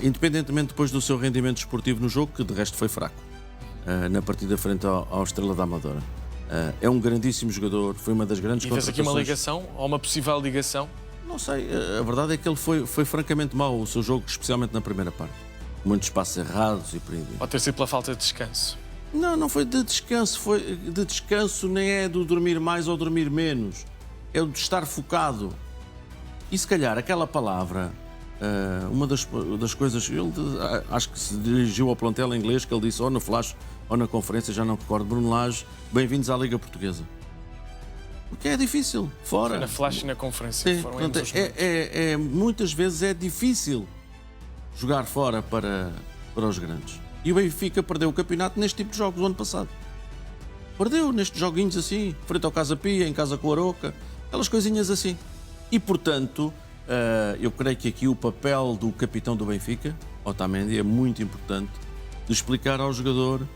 [SPEAKER 3] Independentemente depois do seu rendimento esportivo no jogo, que de resto foi fraco, na partida frente ao Estrela da Amadora. É um grandíssimo jogador, foi uma das grandes
[SPEAKER 1] contratações. E fez aqui uma ligação, ou uma possível ligação?
[SPEAKER 3] Não sei, a verdade é que ele foi francamente mau o seu jogo, especialmente na primeira parte. Muitos passos errados e por aí.
[SPEAKER 1] Pode ter sido pela falta de descanso.
[SPEAKER 3] Não foi de descanso, foi de descanso, nem é do dormir mais ou dormir menos. É o de estar focado. E se calhar aquela palavra uma das coisas, acho que se dirigiu ao plantel inglês, que ele disse ou no flash ou na conferência, já não recordo, Bruno Lage, bem-vindos à Liga Portuguesa. Porque é difícil, fora.
[SPEAKER 1] Foi na flash e na conferência.
[SPEAKER 3] Portanto, muitas vezes é difícil jogar fora para os grandes. E o Benfica perdeu o campeonato neste tipo de jogos do ano passado. Perdeu nestes joguinhos assim, frente ao Casa Pia, em casa com a Aroca, aquelas coisinhas assim. E, portanto, eu creio que aqui o papel do capitão do Benfica, Otamendi, é muito importante de explicar ao jogador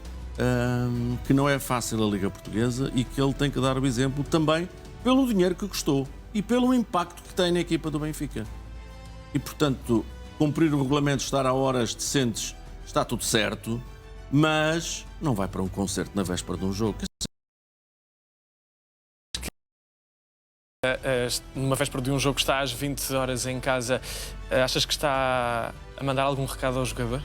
[SPEAKER 3] que não é fácil a Liga Portuguesa e que ele tem que dar o exemplo também pelo dinheiro que custou e pelo impacto que tem na equipa do Benfica. E, portanto, cumprir o regulamento, estar a horas decentes, está tudo certo, mas não vai para um concerto na véspera de um jogo.
[SPEAKER 1] Numa véspera de um jogo que está às 20 horas em casa, achas que está a mandar algum recado ao jogador?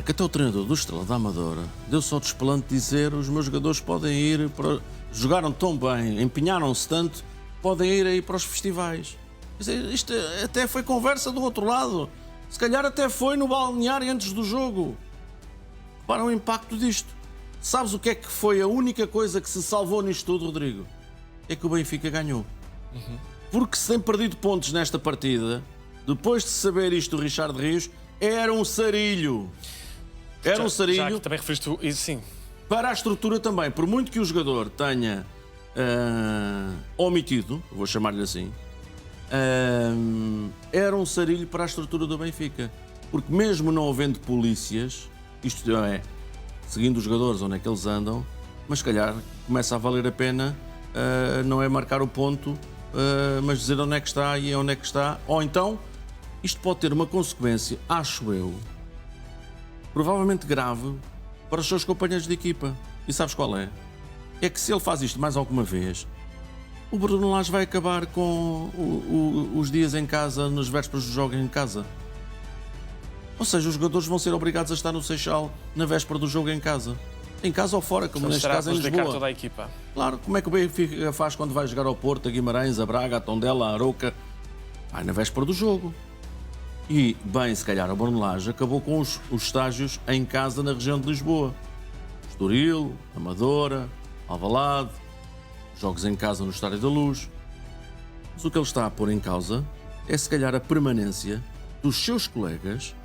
[SPEAKER 3] Que até o treinador do Estrela da Amadora deu só despelante dizer: os meus jogadores podem ir para... Jogaram tão bem, empenharam-se tanto, podem ir aí para os festivais. Quer dizer, isto até foi conversa do outro lado. Se calhar até foi no balneário antes do jogo. Repara o impacto disto. Sabes o que é que foi a única coisa que se salvou nisto tudo, Rodrigo? É que o Benfica ganhou. Porque se tem perdido pontos nesta partida, depois de saber isto, o Richard Rios, era um sarilho. Era um sarilho.
[SPEAKER 1] Já que também referiste isso, sim.
[SPEAKER 3] Para a estrutura também. Por muito que o jogador tenha omitido, vou chamar-lhe assim, era um sarilho para a estrutura do Benfica. Porque mesmo não havendo polícias, isto é, seguindo os jogadores onde é que eles andam, mas se calhar começa a valer a pena não é marcar o ponto, mas dizer onde é que está e onde é que está. Ou então, isto pode ter uma consequência, acho eu, provavelmente grave, para os seus companheiros de equipa. E sabes qual é? É que se ele faz isto mais alguma vez, o Bruno Lage vai acabar com os dias em casa, nas vésperas do jogo em casa. Ou seja, os jogadores vão ser obrigados a estar no Seixal na véspera do jogo em casa. Em casa ou fora, como neste caso em Lisboa.
[SPEAKER 1] Toda a equipa.
[SPEAKER 3] Claro, como é que o Benfica faz quando vai jogar ao Porto, a Guimarães, a Braga, a Tondela, a Aroca? Vai na véspera do jogo. E, bem, se calhar a Bruno Lage acabou com os estágios em casa na região de Lisboa. Estoril, Amadora, Alvalade, jogos em casa no Estádio da Luz. Mas o que ele está a pôr em causa é se calhar a permanência dos seus colegas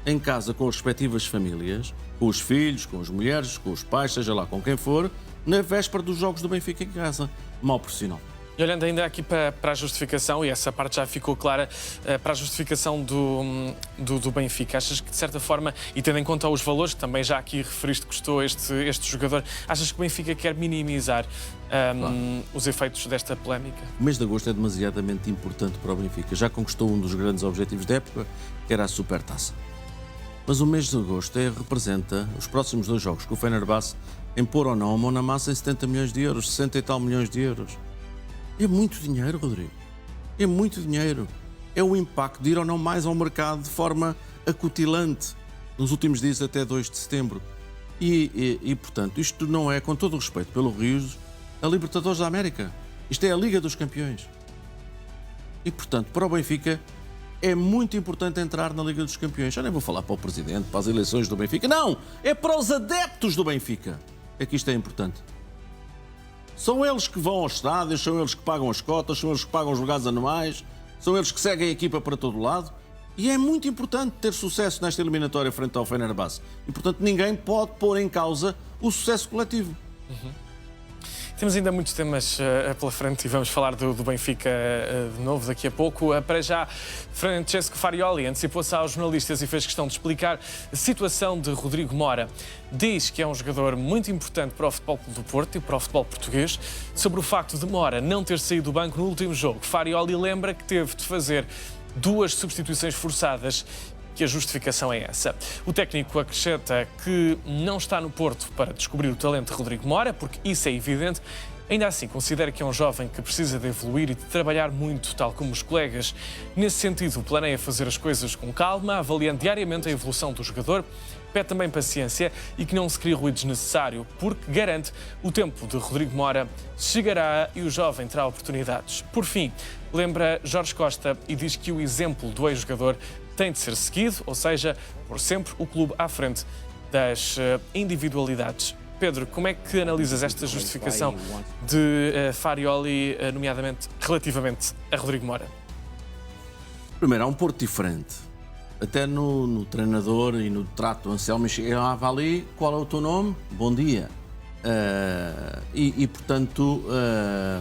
[SPEAKER 3] em casa com as respectivas famílias, com os filhos, com as mulheres, com os pais, seja lá com quem for, na véspera dos jogos do Benfica em casa. Mal profissional.
[SPEAKER 1] E olhando ainda aqui para a justificação, e essa parte já ficou clara, para a justificação do Benfica, achas que de certa forma, e tendo em conta os valores, que também já aqui referiste que custou este jogador, achas que o Benfica quer minimizar os efeitos desta polémica?
[SPEAKER 3] O mês de agosto é demasiadamente importante para o Benfica. Já conquistou um dos grandes objetivos da época, que era a Supertaça. Mas o mês de agosto representa os próximos 2 jogos, com o Fenerbahçe em pôr ou não a mão na massa em 70 milhões de euros, 60 e tal milhões de euros. É muito dinheiro, Rodrigo. É muito dinheiro. É o impacto de ir ou não mais ao mercado de forma acutilante nos últimos dias até 2 de setembro. E, portanto, isto não é, com todo o respeito pelo Rios, a Libertadores da América. Isto é a Liga dos Campeões. E, portanto, para o Benfica é muito importante entrar na Liga dos Campeões. Já nem vou falar para o Presidente, para as eleições do Benfica. Não! É para os adeptos do Benfica. É que isto é importante. São eles que vão aos estádios, são eles que pagam as cotas, são eles que pagam os lugares anuais, são eles que seguem a equipa para todo lado. E é muito importante ter sucesso nesta eliminatória frente ao Fenerbahçe. E, portanto, ninguém pode pôr em causa o sucesso coletivo.
[SPEAKER 1] Temos ainda muitos temas pela frente e vamos falar do Benfica de novo daqui a pouco. Para já, Francesco Farioli antecipou-se aos jornalistas e fez questão de explicar a situação de Rodrigo Mora. Diz que é um jogador muito importante para o Futebol Clube do Porto e para o futebol português. Sobre o facto de Mora não ter saído do banco no último jogo, Farioli lembra que teve de fazer 2 substituições forçadas, que a justificação é essa. O técnico acrescenta que não está no Porto para descobrir o talento de Rodrigo Mora, porque isso é evidente, Ainda assim, considera que é um jovem que precisa de evoluir e de trabalhar muito, tal como os colegas. Nesse sentido, planeia fazer as coisas com calma, avaliando diariamente a evolução do jogador. Pede também paciência e que não se crie ruído desnecessário, porque garante o tempo de Rodrigo Mora chegará e o jovem terá oportunidades. Por fim, lembra Jorge Costa e diz que o exemplo do ex-jogador tem de ser seguido, ou seja, por sempre o clube à frente das individualidades. Pedro, como é que analisas esta justificação de Farioli, nomeadamente relativamente a Rodrigo Mora?
[SPEAKER 3] Primeiro, há um Porto diferente. Até no treinador e no trato, Anselmo chegava ali, qual é o teu nome? Bom dia. Portanto,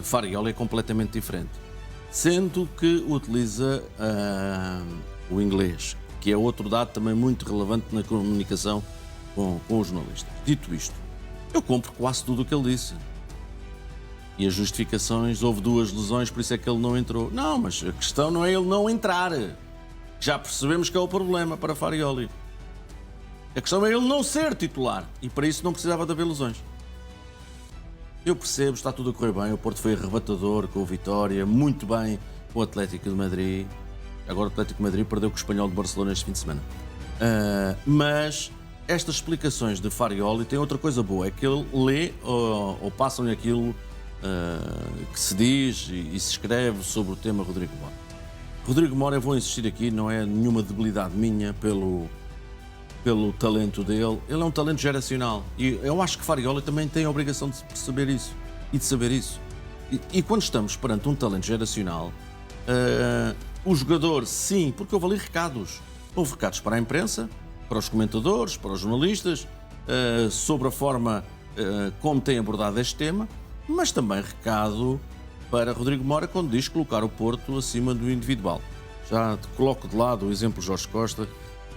[SPEAKER 3] Farioli é completamente diferente. Sendo que utiliza o inglês, que é outro dado também muito relevante na comunicação com os jornalistas. Dito isto, eu compro quase tudo o que ele disse. E as justificações, houve 2 lesões, por isso é que ele não entrou. Não, mas a questão não é ele não entrar. Já percebemos que é o problema para Farioli. A questão é ele não ser titular. E para isso não precisava de haver lesões. Eu percebo, está tudo a correr bem. O Porto foi arrebatador com o Vitória, muito bem com o Atlético de Madrid. Agora o Atlético de Madrid perdeu com o Espanhol de Barcelona este fim de semana. Mas estas explicações de Farioli têm outra coisa boa. É que ele lê ou passam-lhe aquilo que se diz e se escreve sobre o tema Rodrigo Mora. Rodrigo Mora, eu vou insistir aqui, não é nenhuma debilidade minha pelo talento dele. Ele é um talento geracional. E eu acho que Farioli também tem a obrigação de perceber isso e de saber isso. E quando estamos perante um talento geracional, o jogador, sim, porque houve ali recados. Houve recados para a imprensa, para os comentadores, para os jornalistas, sobre a forma como tem abordado este tema, mas também recado para Rodrigo Mora quando diz colocar o Porto acima do individual. Já te coloco de lado o exemplo Jorge Costa.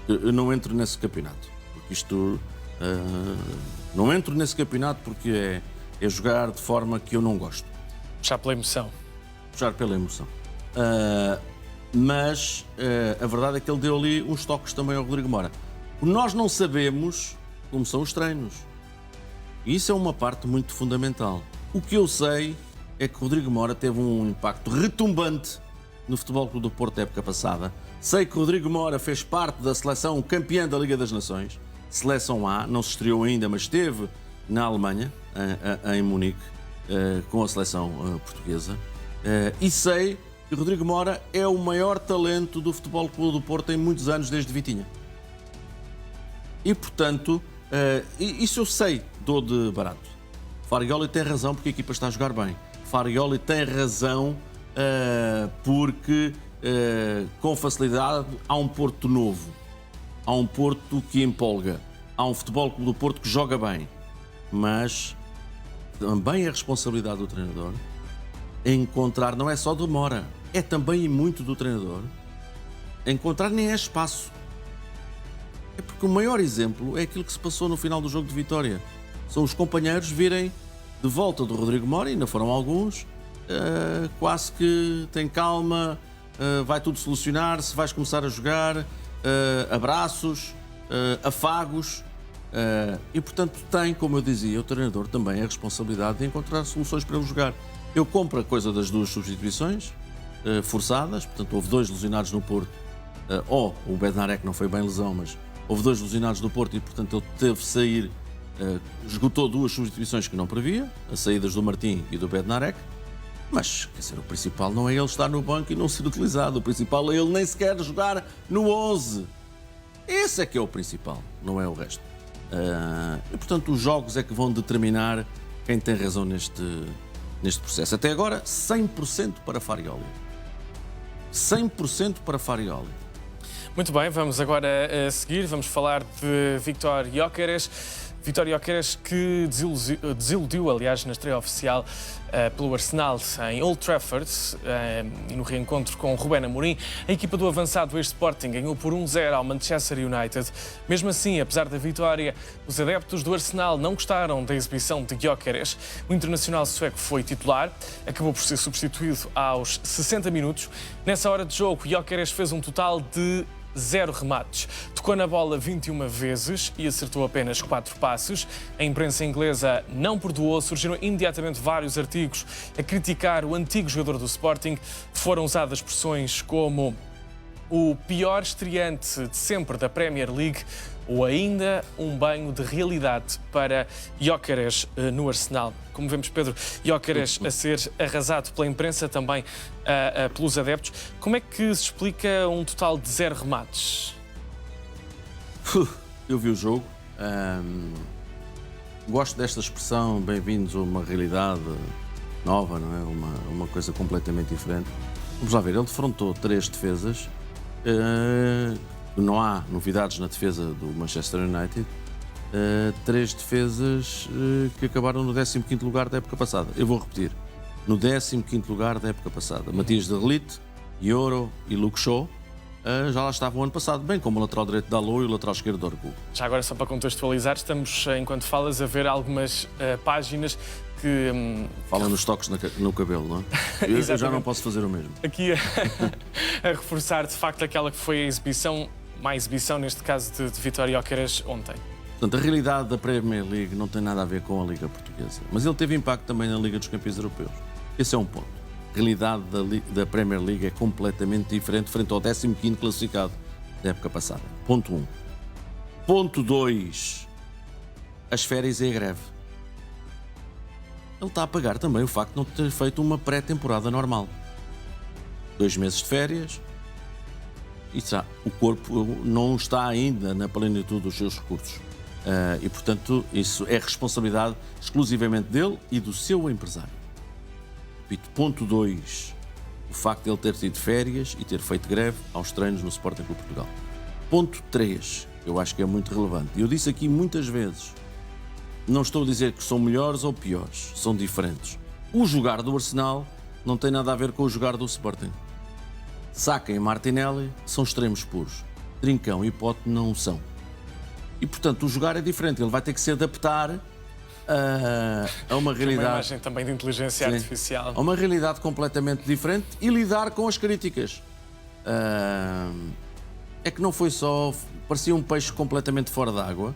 [SPEAKER 3] Eu não entro nesse campeonato, porque isto... não entro nesse campeonato porque é jogar de forma que eu não gosto.
[SPEAKER 1] Puxar pela emoção.
[SPEAKER 3] Puxar pela emoção. Mas a verdade é que ele deu ali uns toques também ao Rodrigo Mora. Nós não sabemos como são os treinos. E isso é uma parte muito fundamental. O que eu sei é que Rodrigo Mora teve um impacto retumbante no Futebol Clube do Porto da época passada. Sei que Rodrigo Mora fez parte da seleção campeã da Liga das Nações, seleção A, não se estreou ainda, mas esteve na Alemanha, em Munique, com a seleção portuguesa. E sei que Rodrigo Mora é o maior talento do Futebol Clube do Porto em muitos anos, desde Vitinha. E, portanto, isso eu sei, dou de barato. Farioli tem razão porque a equipa está a jogar bem. Farioli tem razão porque, com facilidade, há um Porto novo. Há um Porto que empolga. Há um Futebol Clube do Porto que joga bem. Mas também é responsabilidade do treinador encontrar, não é só do Mora, é também e muito do treinador, encontrar nem é espaço. É porque o maior exemplo é aquilo que se passou no final do jogo de Vitória. São os companheiros virem de volta do Rodrigo Mora, ainda foram alguns, quase que tem calma, vai tudo solucionar-se, vais começar a jogar, abraços, afagos, e portanto tem, como eu dizia, o treinador também a responsabilidade de encontrar soluções para ele jogar. Eu compro a coisa das 2 substituições forçadas, portanto houve 2 lesionados no Porto, ou o Bednarek não foi bem lesão, mas houve 2 lesionados no Porto e portanto ele teve de sair, esgotou 2 substituições que não previa, as saídas do Martim e do Bednarek. Mas, quer dizer, o principal não é ele estar no banco e não ser utilizado. O principal é ele nem sequer jogar no 11. Esse é que é o principal, não é o resto. E, portanto, os jogos é que vão determinar quem tem razão neste processo. Até agora, 100% para Farioli. 100% para Farioli.
[SPEAKER 1] Muito bem, vamos agora a seguir. Vamos falar de Viktor Gyökeres. Viktor Gyökeres que desiludiu, aliás, na estreia oficial pelo Arsenal em Old Trafford e no reencontro com Rubén Amorim. A equipa do avançado ex-Sporting ganhou por 1-0 ao Manchester United. Mesmo assim, apesar da vitória, os adeptos do Arsenal não gostaram da exibição de Gyökeres. O internacional sueco foi titular, acabou por ser substituído aos 60 minutos. Nessa hora de jogo, Gyökeres fez um total de 0 remates. Tocou na bola 21 vezes e acertou apenas 4 passes. A imprensa inglesa não perdoou, surgiram imediatamente vários artigos a criticar o antigo jogador do Sporting. Foram usadas expressões como o pior estreante de sempre da Premier League ou ainda um banho de realidade para Gyökeres no Arsenal. Como vemos, Pedro, Gyökeres a ser arrasado pela imprensa, também pelos adeptos. Como é que se explica um total de 0 remates?
[SPEAKER 3] Eu vi o jogo. Gosto desta expressão, bem-vindos a uma realidade nova, não é? Uma coisa completamente diferente. Vamos lá ver, ele defrontou 3 defesas. Não há novidades na defesa do Manchester United. 3 defesas que acabaram no 15º lugar da época passada. Eu vou repetir. No 15º lugar da época passada. Matias de Ligt, Yoro e Luke Shaw já lá estavam o ano passado, bem como o lateral direito da Dalot e o lateral esquerdo do Orgu.
[SPEAKER 1] Já agora, só para contextualizar, estamos, enquanto falas, a ver algumas páginas que...
[SPEAKER 3] Fala nos toques no cabelo, não é? Eu já não posso fazer o mesmo.
[SPEAKER 1] Aqui a reforçar, de facto, aquela que foi a exibição, má exibição, neste caso, de Vítor Gyökeres ontem.
[SPEAKER 3] Portanto, a realidade da Premier League não tem nada a ver com a Liga Portuguesa. Mas ele teve impacto também na Liga dos Campeões Europeus. Esse é um ponto. A realidade da Premier League é completamente diferente frente ao 15º classificado da época passada. Ponto 1. Ponto 2. As férias e a greve. Ele está a pagar também o facto de não ter feito uma pré-temporada normal. 2 meses de férias. E o corpo não está ainda na plenitude dos seus recursos. E, portanto, isso é responsabilidade exclusivamente dele e do seu empresário. Repito, ponto 2. O facto de ele ter tido férias e ter feito greve aos treinos no Sporting Clube Portugal. Ponto 3. Eu acho que é muito relevante. Eu disse aqui muitas vezes. Não estou a dizer que são melhores ou piores, são diferentes. O jogar do Arsenal não tem nada a ver com o jogar do Sporting. Saka e Martinelli são extremos puros. Trincão e Pote não são. E, portanto, o jogar é diferente. Ele vai ter que se adaptar a uma realidade...
[SPEAKER 1] Uma imagem também de inteligência artificial.
[SPEAKER 3] A uma realidade completamente diferente e lidar com as críticas. É que não foi só... Parecia um peixe completamente fora d'água.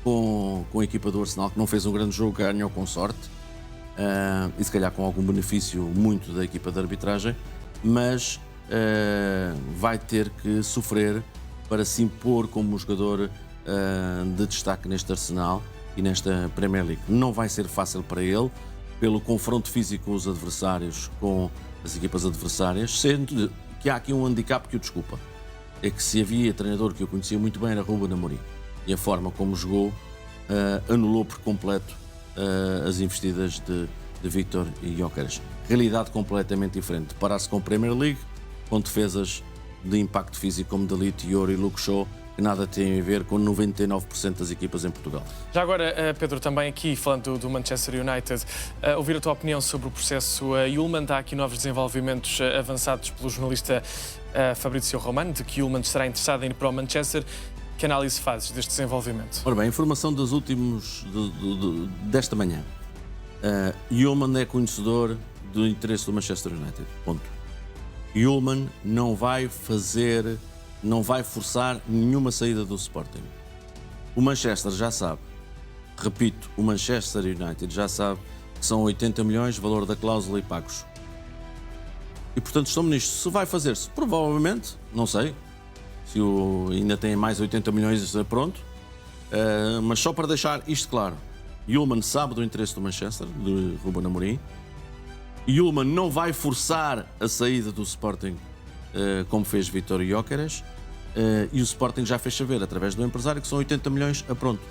[SPEAKER 3] Com a equipa do Arsenal, que não fez um grande jogo, ganhou com sorte, e se calhar com algum benefício muito da equipa de arbitragem, mas vai ter que sofrer para se impor como um jogador de destaque neste Arsenal e nesta Premier League. Não vai ser fácil para ele, pelo confronto físico com os adversários, com as equipas adversárias, sendo que há aqui um handicap que o desculpa. É que se havia treinador que eu conhecia muito bem era Ruben Amorim. E a forma como jogou anulou por completo as investidas de Vítor e Gyökeres. Realidade completamente diferente. Deparar-se com a Premier League, com defesas de impacto físico como de Ligt, Yoro e Luke Shaw, que nada tem a ver com 99% das equipas em Portugal.
[SPEAKER 1] Já agora, Pedro, também aqui, falando do Manchester United, ouvir a tua opinião sobre o processo Hjulmand. Há aqui novos desenvolvimentos avançados pelo jornalista Fabrizio Romano, de que Hjulmand estará interessado em ir para o Manchester. Que análise fazes deste desenvolvimento?
[SPEAKER 3] Ora bem, informação dos últimos desta manhã. Hjulmand é conhecedor do interesse do Manchester United. Ponto. Hjulmand não vai forçar nenhuma saída do Sporting. O Manchester já sabe. Repito, o Manchester United já sabe que são 80 milhões valor da cláusula e pagos. E portanto estamos nisto. Se vai fazer-se, provavelmente, não sei. Se ainda tem mais 80 milhões pronto, mas só para deixar isto claro, Hjulmand sabe do interesse do Manchester, de Ruben Amorim. Hjulmand não vai forçar a saída do Sporting como fez Vítor Gyökeres, e o Sporting já fez saber, através do empresário, que são 80 milhões a pronto.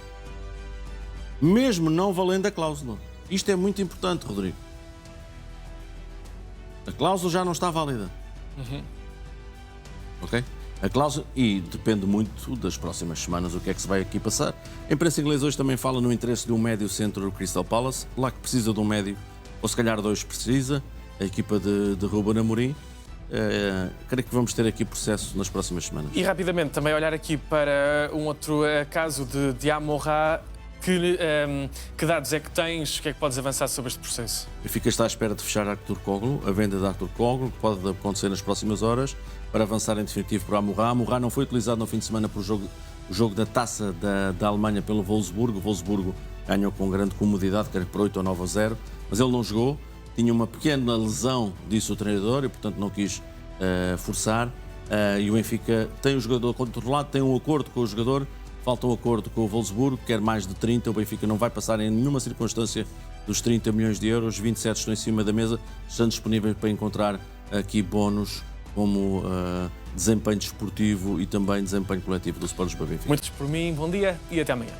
[SPEAKER 3] Mesmo não valendo a cláusula. Isto é muito importante, Rodrigo. A cláusula já não está válida. Ok? A cláusula, e depende muito das próximas semanas o que é que se vai aqui passar. A imprensa inglesa hoje também fala no interesse de um médio centro do Crystal Palace, lá que precisa de um médio, ou se calhar 2 precisa, a equipa de Ruben Amorim. Creio que vamos ter aqui processo nas próximas semanas.
[SPEAKER 1] E rapidamente também olhar aqui para um outro caso de Diamorra. Que dados é que tens? O que é que podes avançar sobre este processo?
[SPEAKER 3] O Benfica está à espera de fechar Artur Koglu, a venda de Artur Koglu, que pode acontecer nas próximas horas, para avançar em definitivo para Amorá. Amorá não foi utilizado no fim de semana para o jogo da Taça da Alemanha pelo Wolfsburgo. O Wolfsburgo ganhou com grande comodidade, quer por 8 ou 9-0, mas ele não jogou. Tinha uma pequena lesão, disse o treinador, e portanto não quis forçar. E o Benfica tem o jogador controlado, tem um acordo com o jogador. Falta um acordo com o Wolfsburgo, quer mais de 30. O Benfica não vai passar em nenhuma circunstância dos 30 milhões de euros. 27 estão em cima da mesa, estão disponíveis para encontrar aqui bónus como desempenho desportivo e também desempenho coletivo do Sport Lisboa Benfica.
[SPEAKER 1] Muitos por mim, bom dia e até amanhã.